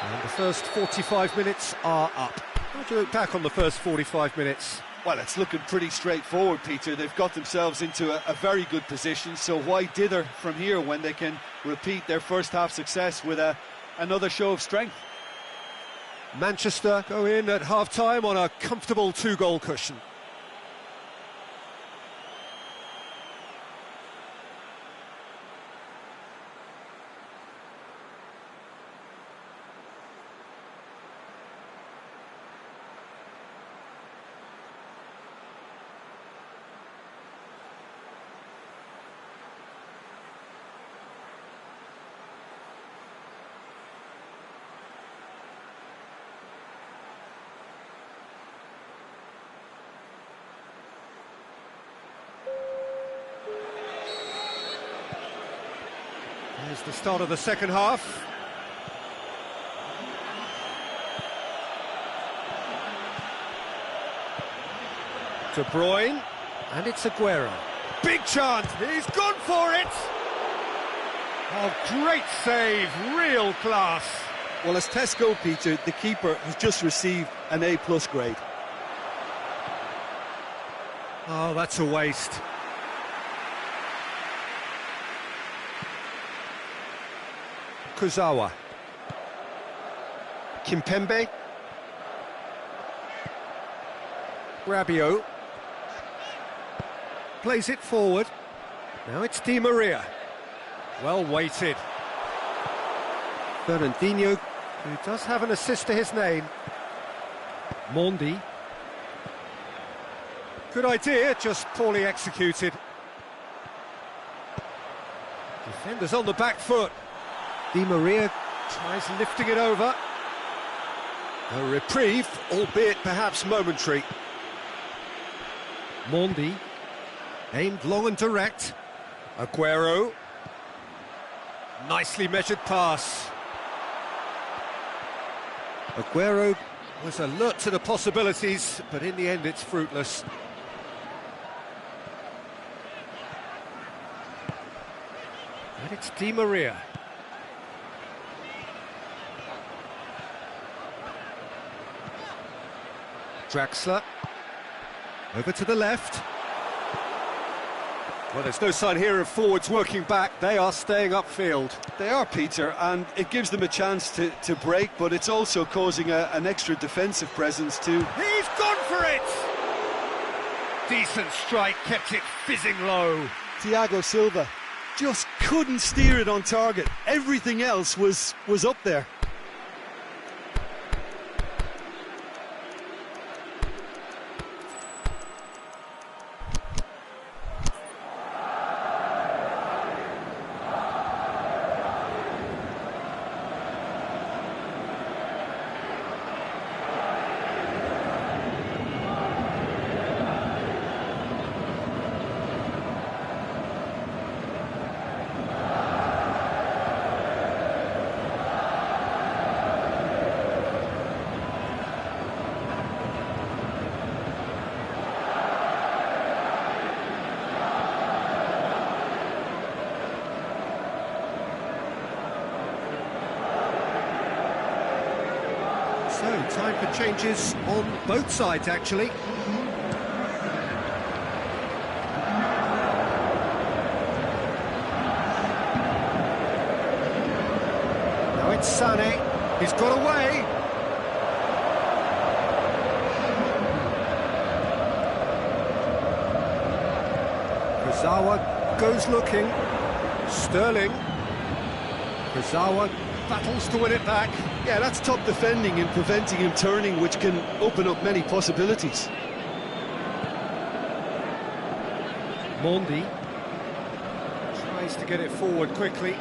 And the first 45 minutes are up. How do you look back on the first 45 minutes? Well, it's looking pretty straightforward, Peter. They've got themselves into a very good position, so why dither from here when they can repeat their first half success with another show of strength? Manchester go in at half-time on a comfortable 2-goal cushion. Here's the start of the second half. De Bruyne, and it's Aguero. Big chance, he's gone for it! Oh, great save, real class. Well, as tests go, Peter, the keeper has just received an A+ grade. Oh, that's a waste. Kurzawa. Kimpembe. Rabiot. Plays it forward. Now it's Di Maria. Well weighted. Fernandinho, who does have an assist to his name. Mondi. Good idea, just poorly executed. Defenders on the back foot. Di Maria tries lifting it over. A reprieve, albeit perhaps momentary. Mondi, aimed long and direct. Aguero. Nicely measured pass. Aguero was alert to the possibilities, but in the end it's fruitless. And it's Di Maria. Draxler, over to the left. Well, there's no sign here of forwards working back, they are staying upfield. They are, Peter, and it gives them a chance to break, but it's also causing an extra defensive presence too. He's gone for it! Decent strike, kept it fizzing low. Thiago Silva just couldn't steer it on target. Everything else was up there. So, time for changes on both sides, actually. Now it's Sané. He's got away. Kurzawa goes looking. Sterling. Kurzawa battles to win it back. Yeah, that's top defending and preventing him turning, which can open up many possibilities. Mondi tries to get it forward quickly.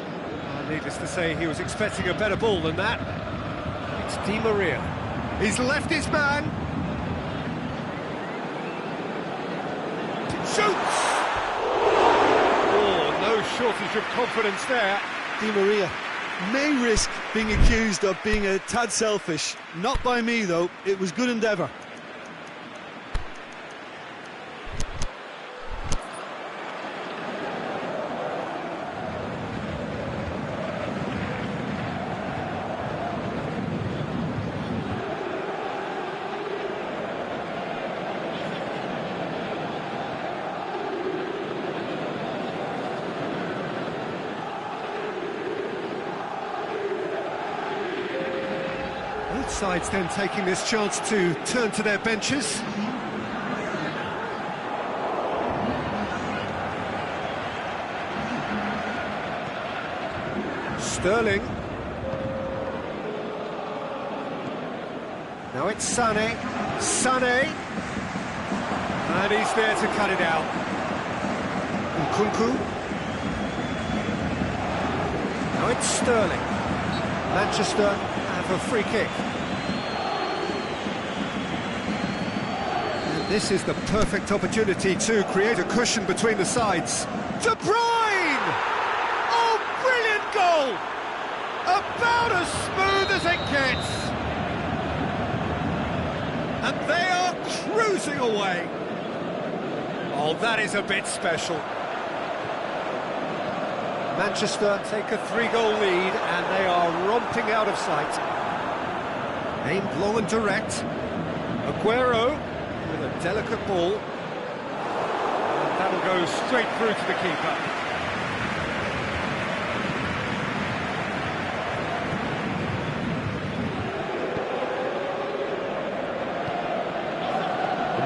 Needless to say, he was expecting a better ball than that. It's Di Maria. He's left his man. Shoots! Oh, no shortage of confidence there. Di Maria may risk being accused of being a tad selfish. Not by me, though. It was good endeavour. Both sides then taking this chance to turn to their benches. Sterling. Now it's Sané. Sané. And he's there to cut it out. Nkunku. Now it's Sterling. Manchester have a free kick. And this is the perfect opportunity to create a cushion between the sides. De Bruyne! Oh, brilliant goal! About as smooth as it gets. And they are cruising away. Oh, that is a bit special. Manchester take a 3-goal lead and they are romping out of sight. Aimed low and direct. Aguero with a delicate ball. And that'll go straight through to the keeper.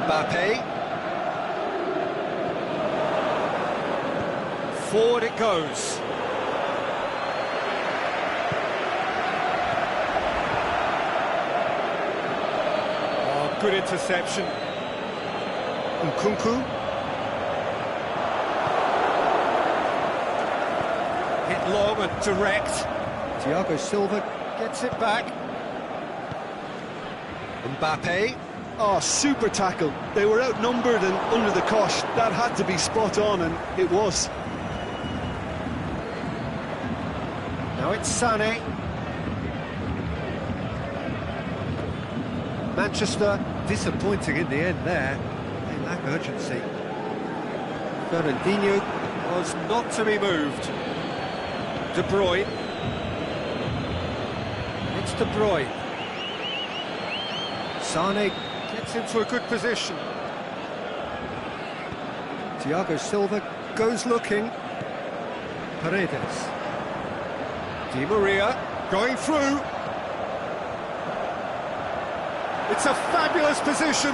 Mbappe. Forward it goes. Oh, good interception. Nkunku. Hit long and direct. Thiago Silva gets it back. Mbappe. Oh, super tackle. They were outnumbered and under the cosh. That had to be spot on, and it was. Now it's Sané. Manchester disappointing in the end there. They lack urgency. Fernandinho was not to be moved. De Bruyne. It's De Bruyne. Sané gets into a good position. Thiago Silva goes looking. Paredes. Di Maria going through. It's a fabulous position.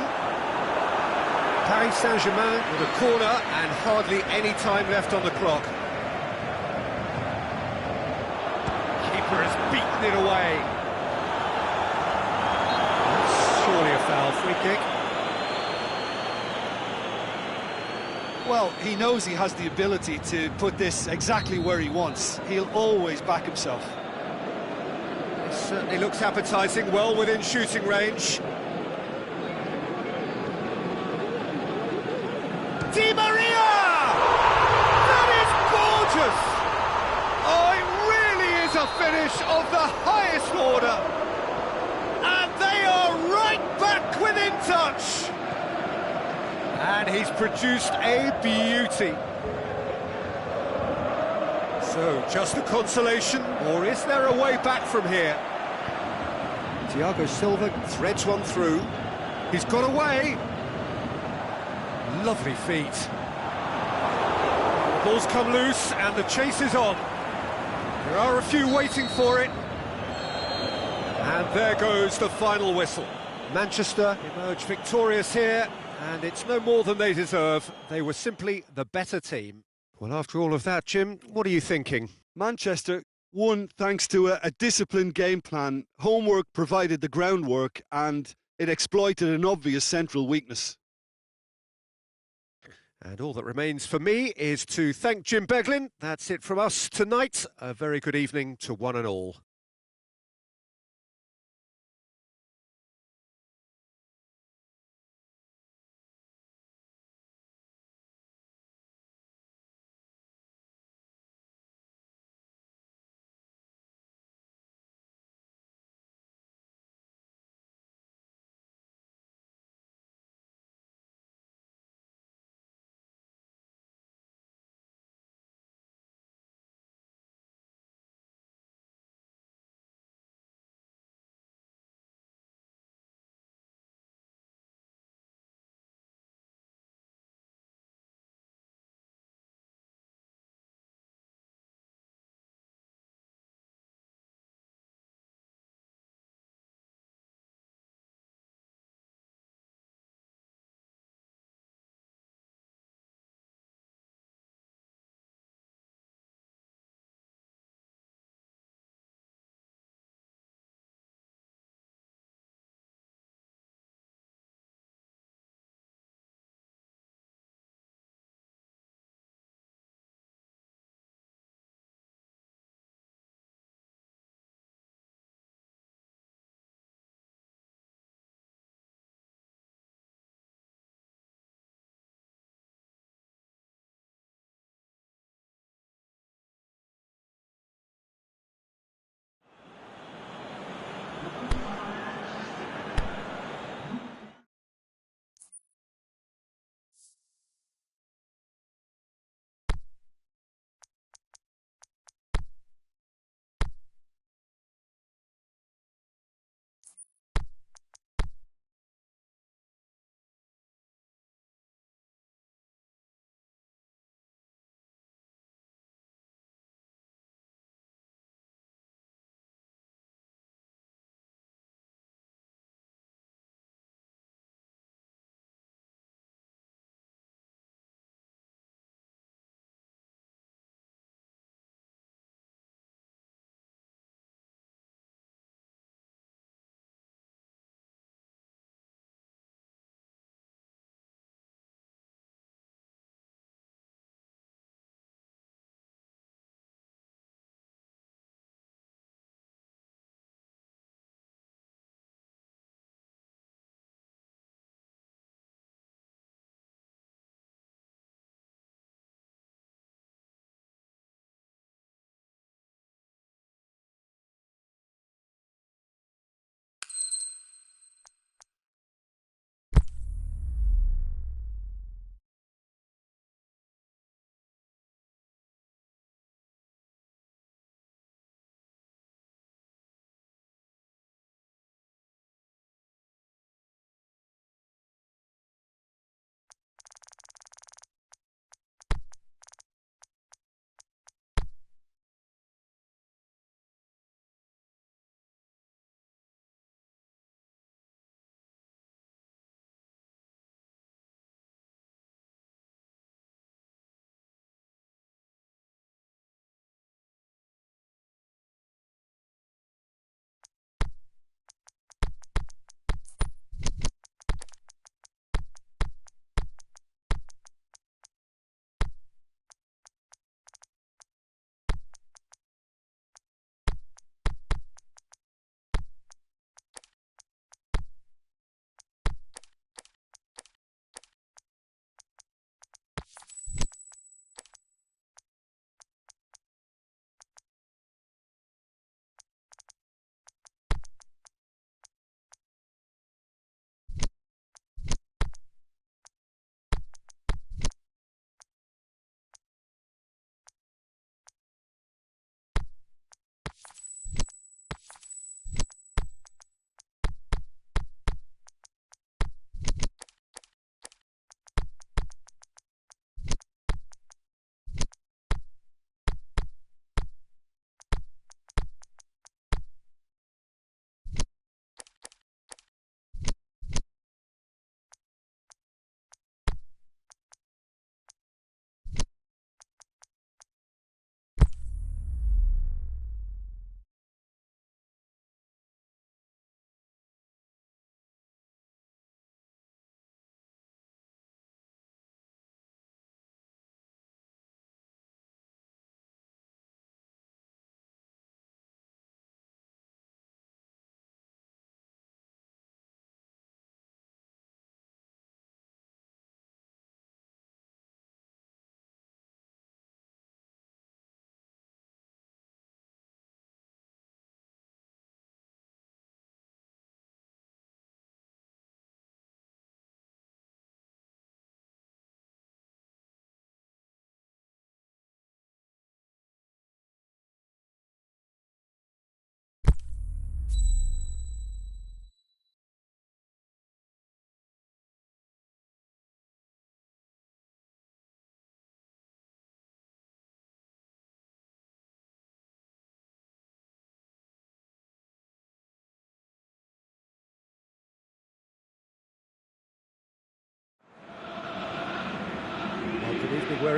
Paris Saint-Germain with a corner and hardly any time left on the clock. Keeper has beaten it away. That's surely a foul. Free kick. Well, he knows he has the ability to put this exactly where he wants. He'll always back himself. It certainly looks appetising, well within shooting range. Di Maria! That is gorgeous! Oh, it really is a finish of the highest order. And they are right back within touch. And he's produced a beauty. So, just a consolation, or is there a way back from here? Thiago Silva threads one through. He's got away. Lovely feet. The ball's come loose and the chase is on. There are a few waiting for it. And there goes the final whistle. Manchester emerge victorious here, and it's no more than they deserve. They were simply the better team. Well, after all of that, Jim, what are you thinking? Manchester won thanks to a disciplined game plan. Homework provided the groundwork, and it exploited an obvious central weakness. And all that remains for me is to thank Jim Beglin. That's it from us tonight. A very good evening to one and all.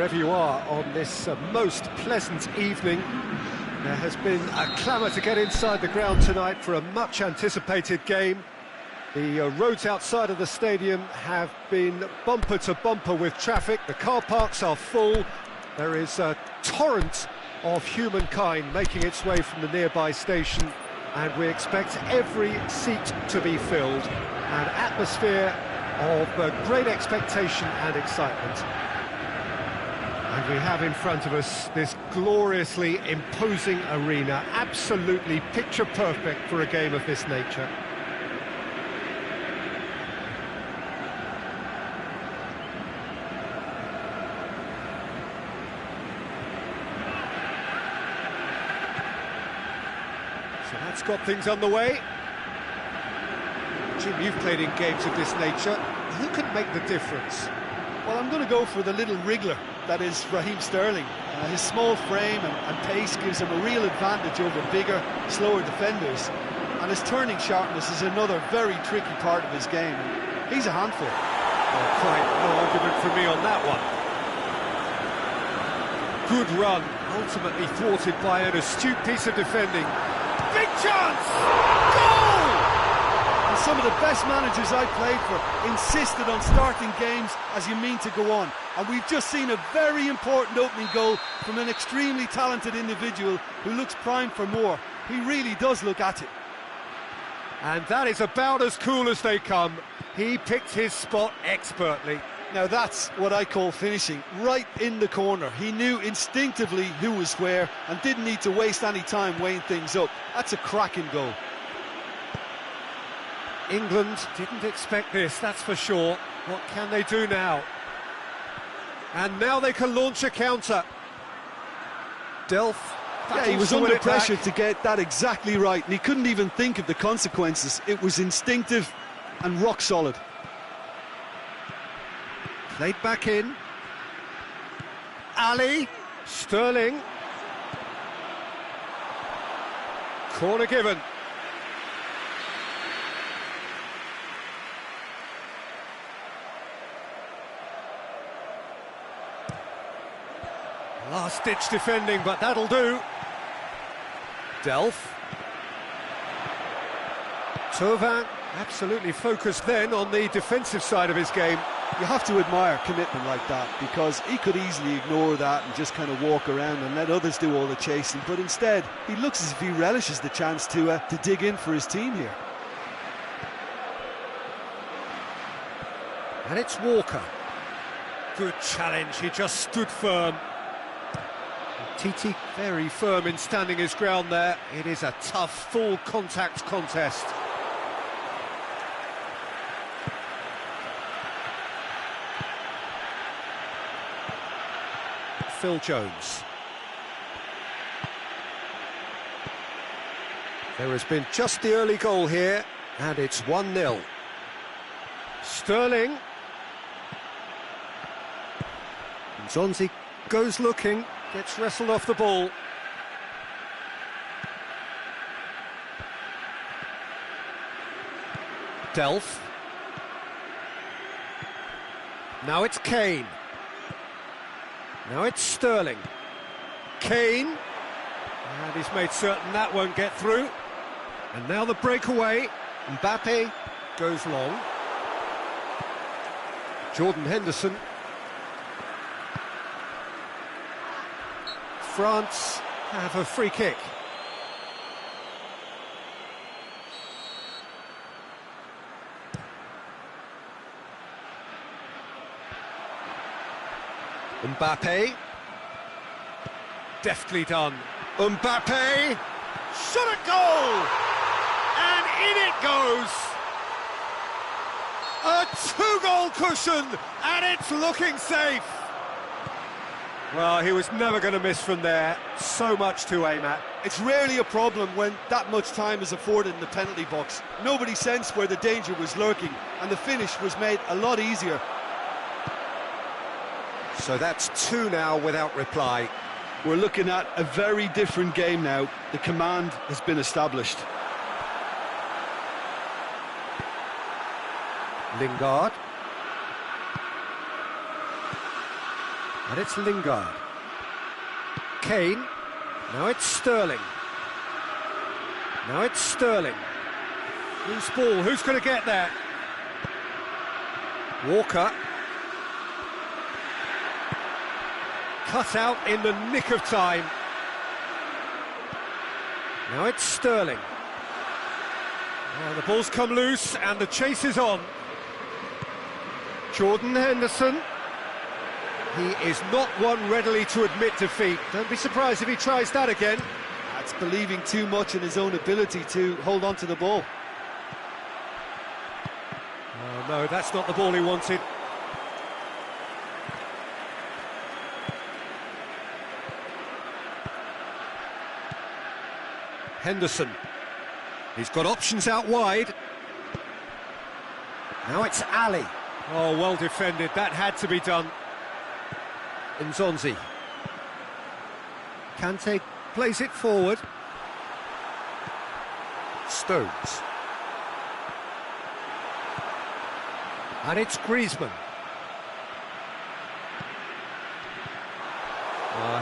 wherever you are on this most pleasant evening. There has been a clamour to get inside the ground tonight for a much-anticipated game. The roads outside of the stadium have been bumper to bumper with traffic. The car parks are full. There is a torrent of humankind making its way from the nearby station, and we expect every seat to be filled. An atmosphere of great expectation and excitement. And we have in front of us this gloriously imposing arena, absolutely picture perfect for a game of this nature. So that's got things underway. Jim, you've played in games of this nature. Who can make the difference? Well, I'm going to go for the little wriggler that is Raheem Sterling. His small frame and pace gives him a real advantage over bigger, slower defenders. And his turning sharpness is another very tricky part of his game. He's a handful. Oh, quite no argument from me on that one. Good run, ultimately thwarted by an astute piece of defending. Big chance! Goal! And some of the best managers I've played for insisted on starting games as you mean to go on. And we've just seen a very important opening goal from an extremely talented individual who looks primed for more. He really does look at it. And that is about as cool as they come. He picked his spot expertly. Now that's what I call finishing, right in the corner. He knew instinctively who was where and didn't need to waste any time weighing things up. That's a cracking goal. England didn't expect this, that's for sure. What can they do now? And now they can launch a counter. Delph. Yeah, he was under pressure to get that exactly right, and he couldn't even think of the consequences. It was instinctive and rock solid. Played back in. Ali. Sterling. Corner given. Last-ditch defending, but that'll do. Delph. Thauvin, absolutely focused then on the defensive side of his game. You have to admire commitment like that, because he could easily ignore that and just kind of walk around and let others do all the chasing, but instead he looks as if he relishes the chance to dig in for his team here. And it's Walker. Good challenge, he just stood firm. Titi very firm in standing his ground there. It is a tough, full contact contest. Phil Jones. There has been just the early goal here, and it's 1-0. Sterling. Zonzi goes looking. Gets wrestled off the ball. Delph. Now it's Kane. Now it's Sterling. Kane. And he's made certain that won't get through. And now the breakaway. Mbappe goes long. Jordan Henderson. France have a free kick. Mbappe. Deftly done. Mbappe. Shot at goal! And in it goes! A two-goal cushion, and it's looking safe. Well, he was never going to miss from there. So much to aim at. It's rarely a problem when that much time is afforded in the penalty box. Nobody sensed where the danger was lurking, and the finish was made a lot easier. So that's 2 now without reply. We're looking at a very different game now. The command has been established. Lingard. And it's Lingard. Kane. Now it's Sterling. Now it's Sterling. Loose ball, who's going to get there? Walker. Cut out in the nick of time. Now it's Sterling. Oh, the ball's come loose and the chase is on. Jordan Henderson. He is not one readily to admit defeat. Don't be surprised if he tries that again. That's believing too much in his own ability to hold on to the ball. Oh, no, that's not the ball he wanted. Henderson. He's got options out wide. Now it's Ali. Oh, well defended. That had to be done. Nzonzi. Kante plays it forward. Stones. And it's Griezmann.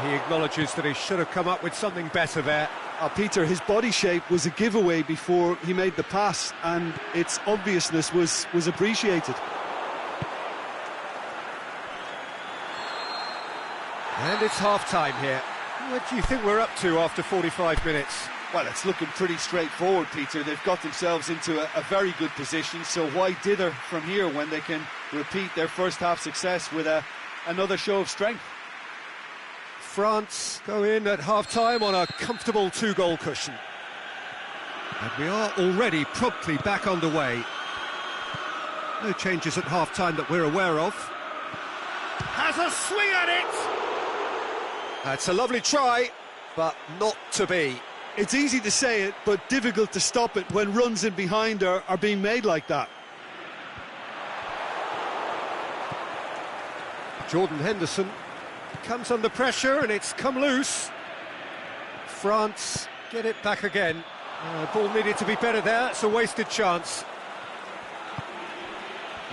He acknowledges that he should have come up with something better there. Peter, his body shape was a giveaway before he made the pass, and its obviousness was appreciated. And it's half-time here. What do you think we're up to after 45 minutes? Well, it's looking pretty straightforward, Peter. They've got themselves into a very good position, so why dither from here when they can repeat their first-half success with another show of strength? France go in at half-time on a comfortable two-goal cushion. And we are already promptly back underway. No changes at half-time that we're aware of. Has a swing at it! That's a lovely try, but not to be. It's easy to say it, but difficult to stop it when runs in behind are being made like that. Jordan Henderson comes under pressure and it's come loose. France get it back again. Ball needed to be better there, it's a wasted chance.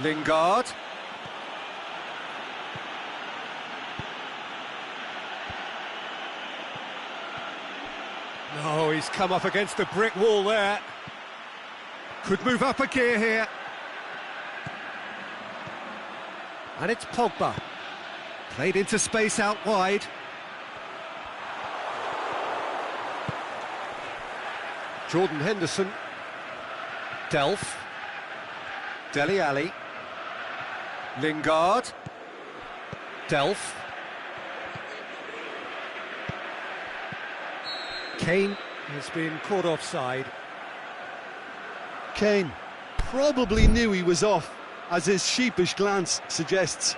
Lingard. No, he's come up against a brick wall there. Could move up a gear here. And it's Pogba. Played into space out wide. Jordan Henderson. Delph. Dele Alli. Lingard. Delph. Kane has been caught offside. Kane probably knew he was off, as his sheepish glance suggests.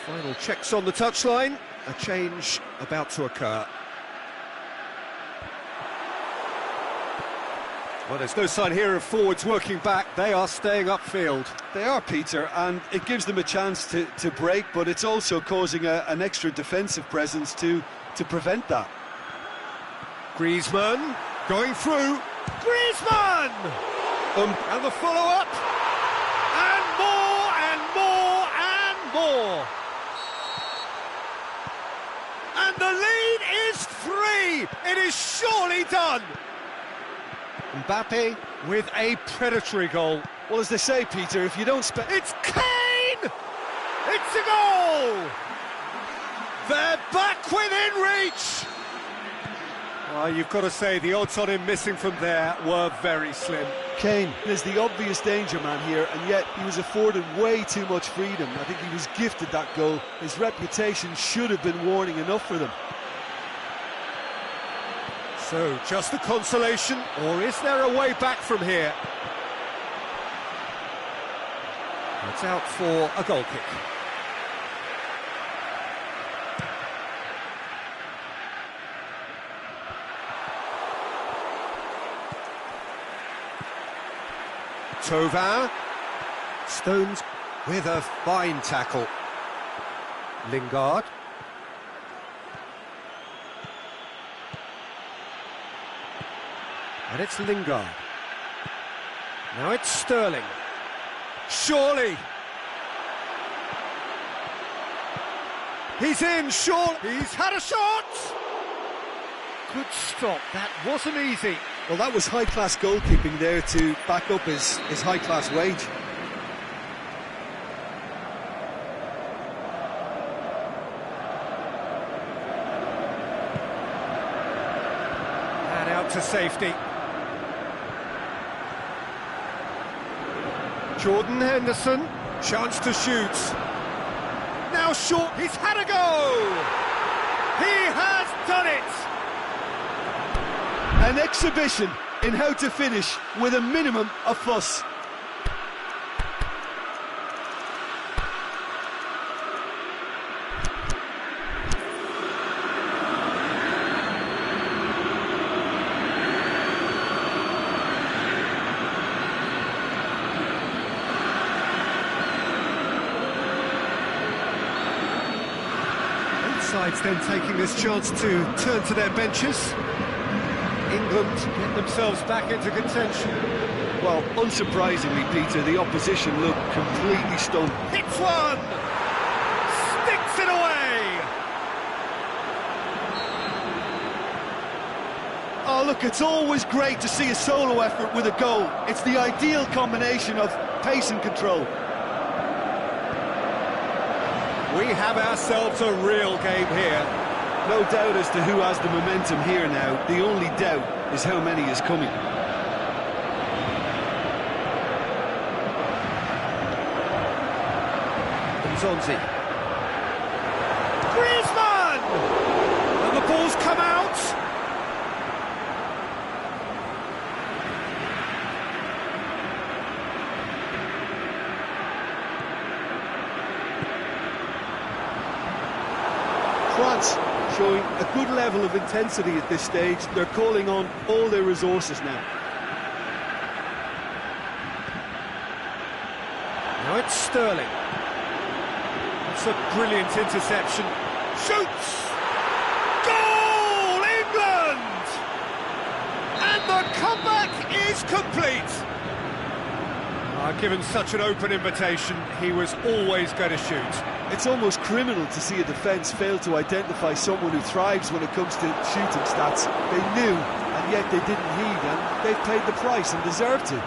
Final checks on the touchline. A change about to occur. Well, there's no sign here of forwards working back. They are staying upfield. They are, Peter, and it gives them a chance to break, but it's also causing an extra defensive presence to prevent that. Griezmann going through. Griezmann! And the follow-up. And more, and more, and more. And the lead is 3. It is surely done. Mbappe with a predatory goal. Well, as they say, Peter, if you don't It's Kane! It's a goal! They're back within reach! Well, you've got to say, the odds on him missing from there were very slim. Kane is the obvious danger man here, and yet he was afforded way too much freedom. I think he was gifted that goal. His reputation should have been warning enough for them. So, just a consolation, or is there a way back from here? It's out for a goal kick. Thauvin. Stones with a fine tackle. Lingard. And it's Lingard. Now it's Sterling. Surely. He's in, sure. He's had a shot. Good stop. That wasn't easy. Well, that was high-class goalkeeping there to back up his high-class wage. And out to safety. Jordan Henderson, chance to shoot. Now short, he's had a go! He has done it! An exhibition in how to finish with a minimum of fuss. Sides then taking this chance to turn to their benches. England get themselves back into contention. Well, unsurprisingly, Peter, the opposition look completely stunned. Hits one! Sticks it away! Oh, look, it's always great to see a solo effort with a goal. It's the ideal combination of pace and control. We have ourselves a real game here. No doubt as to who has the momentum here now. The only doubt is how many is coming. Nzonzi. Griezmann! And the ball's come out. France showing a good level of intensity at this stage. They're calling on all their resources now. Now it's Sterling. That's a brilliant interception. Shoots! Goal, England! And the comeback is complete. Given such an open invitation, he was always going to shoot. It's almost criminal to see a defence fail to identify someone who thrives when it comes to shooting stats. They knew, and yet they didn't heed, and they've paid the price and deserve to.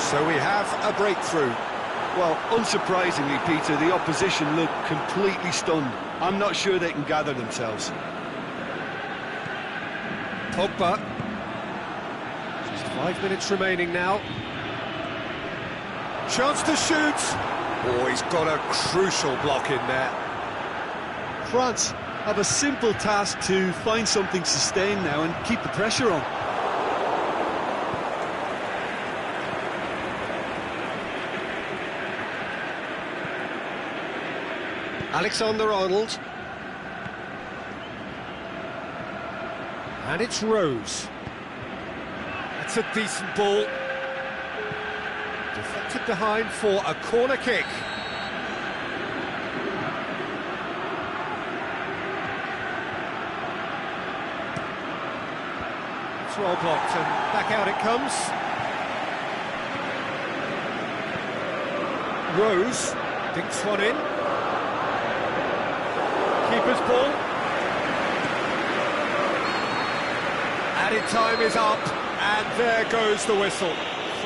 So we have a breakthrough. Well, unsurprisingly, Peter, the opposition look completely stunned. I'm not sure they can gather themselves. Pogba. Just 5 minutes remaining now. Chance to shoot. Oh, he's got a crucial block in there. France have a simple task to find something sustained now and keep the pressure on. Alexander-Arnold. And it's Rose. That's a decent ball. Deflected behind for a corner kick. It's well blocked and back out it comes. Rose dinks one in. Keeper's ball. Added time is up, and there goes the whistle.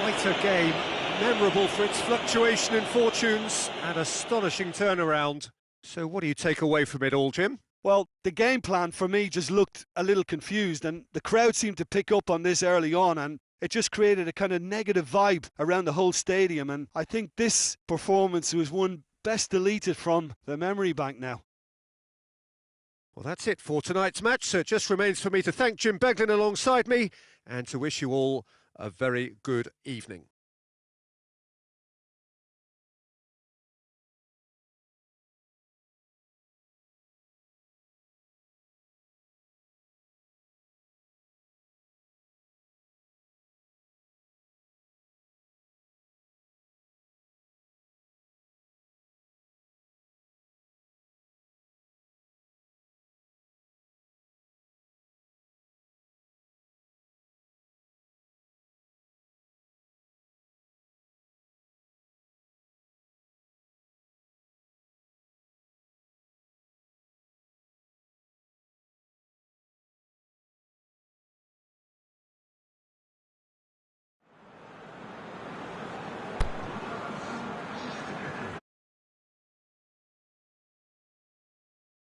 Quite a game, memorable for its fluctuation in fortunes and astonishing turnaround. So what do you take away from it all, Jim? Well, the game plan for me just looked a little confused, and the crowd seemed to pick up on this early on, and it just created a kind of negative vibe around the whole stadium, and I think this performance was one best deleted from the memory bank now. Well, that's it for tonight's match, so it just remains for me to thank Jim Beglin alongside me and to wish you all a very good evening.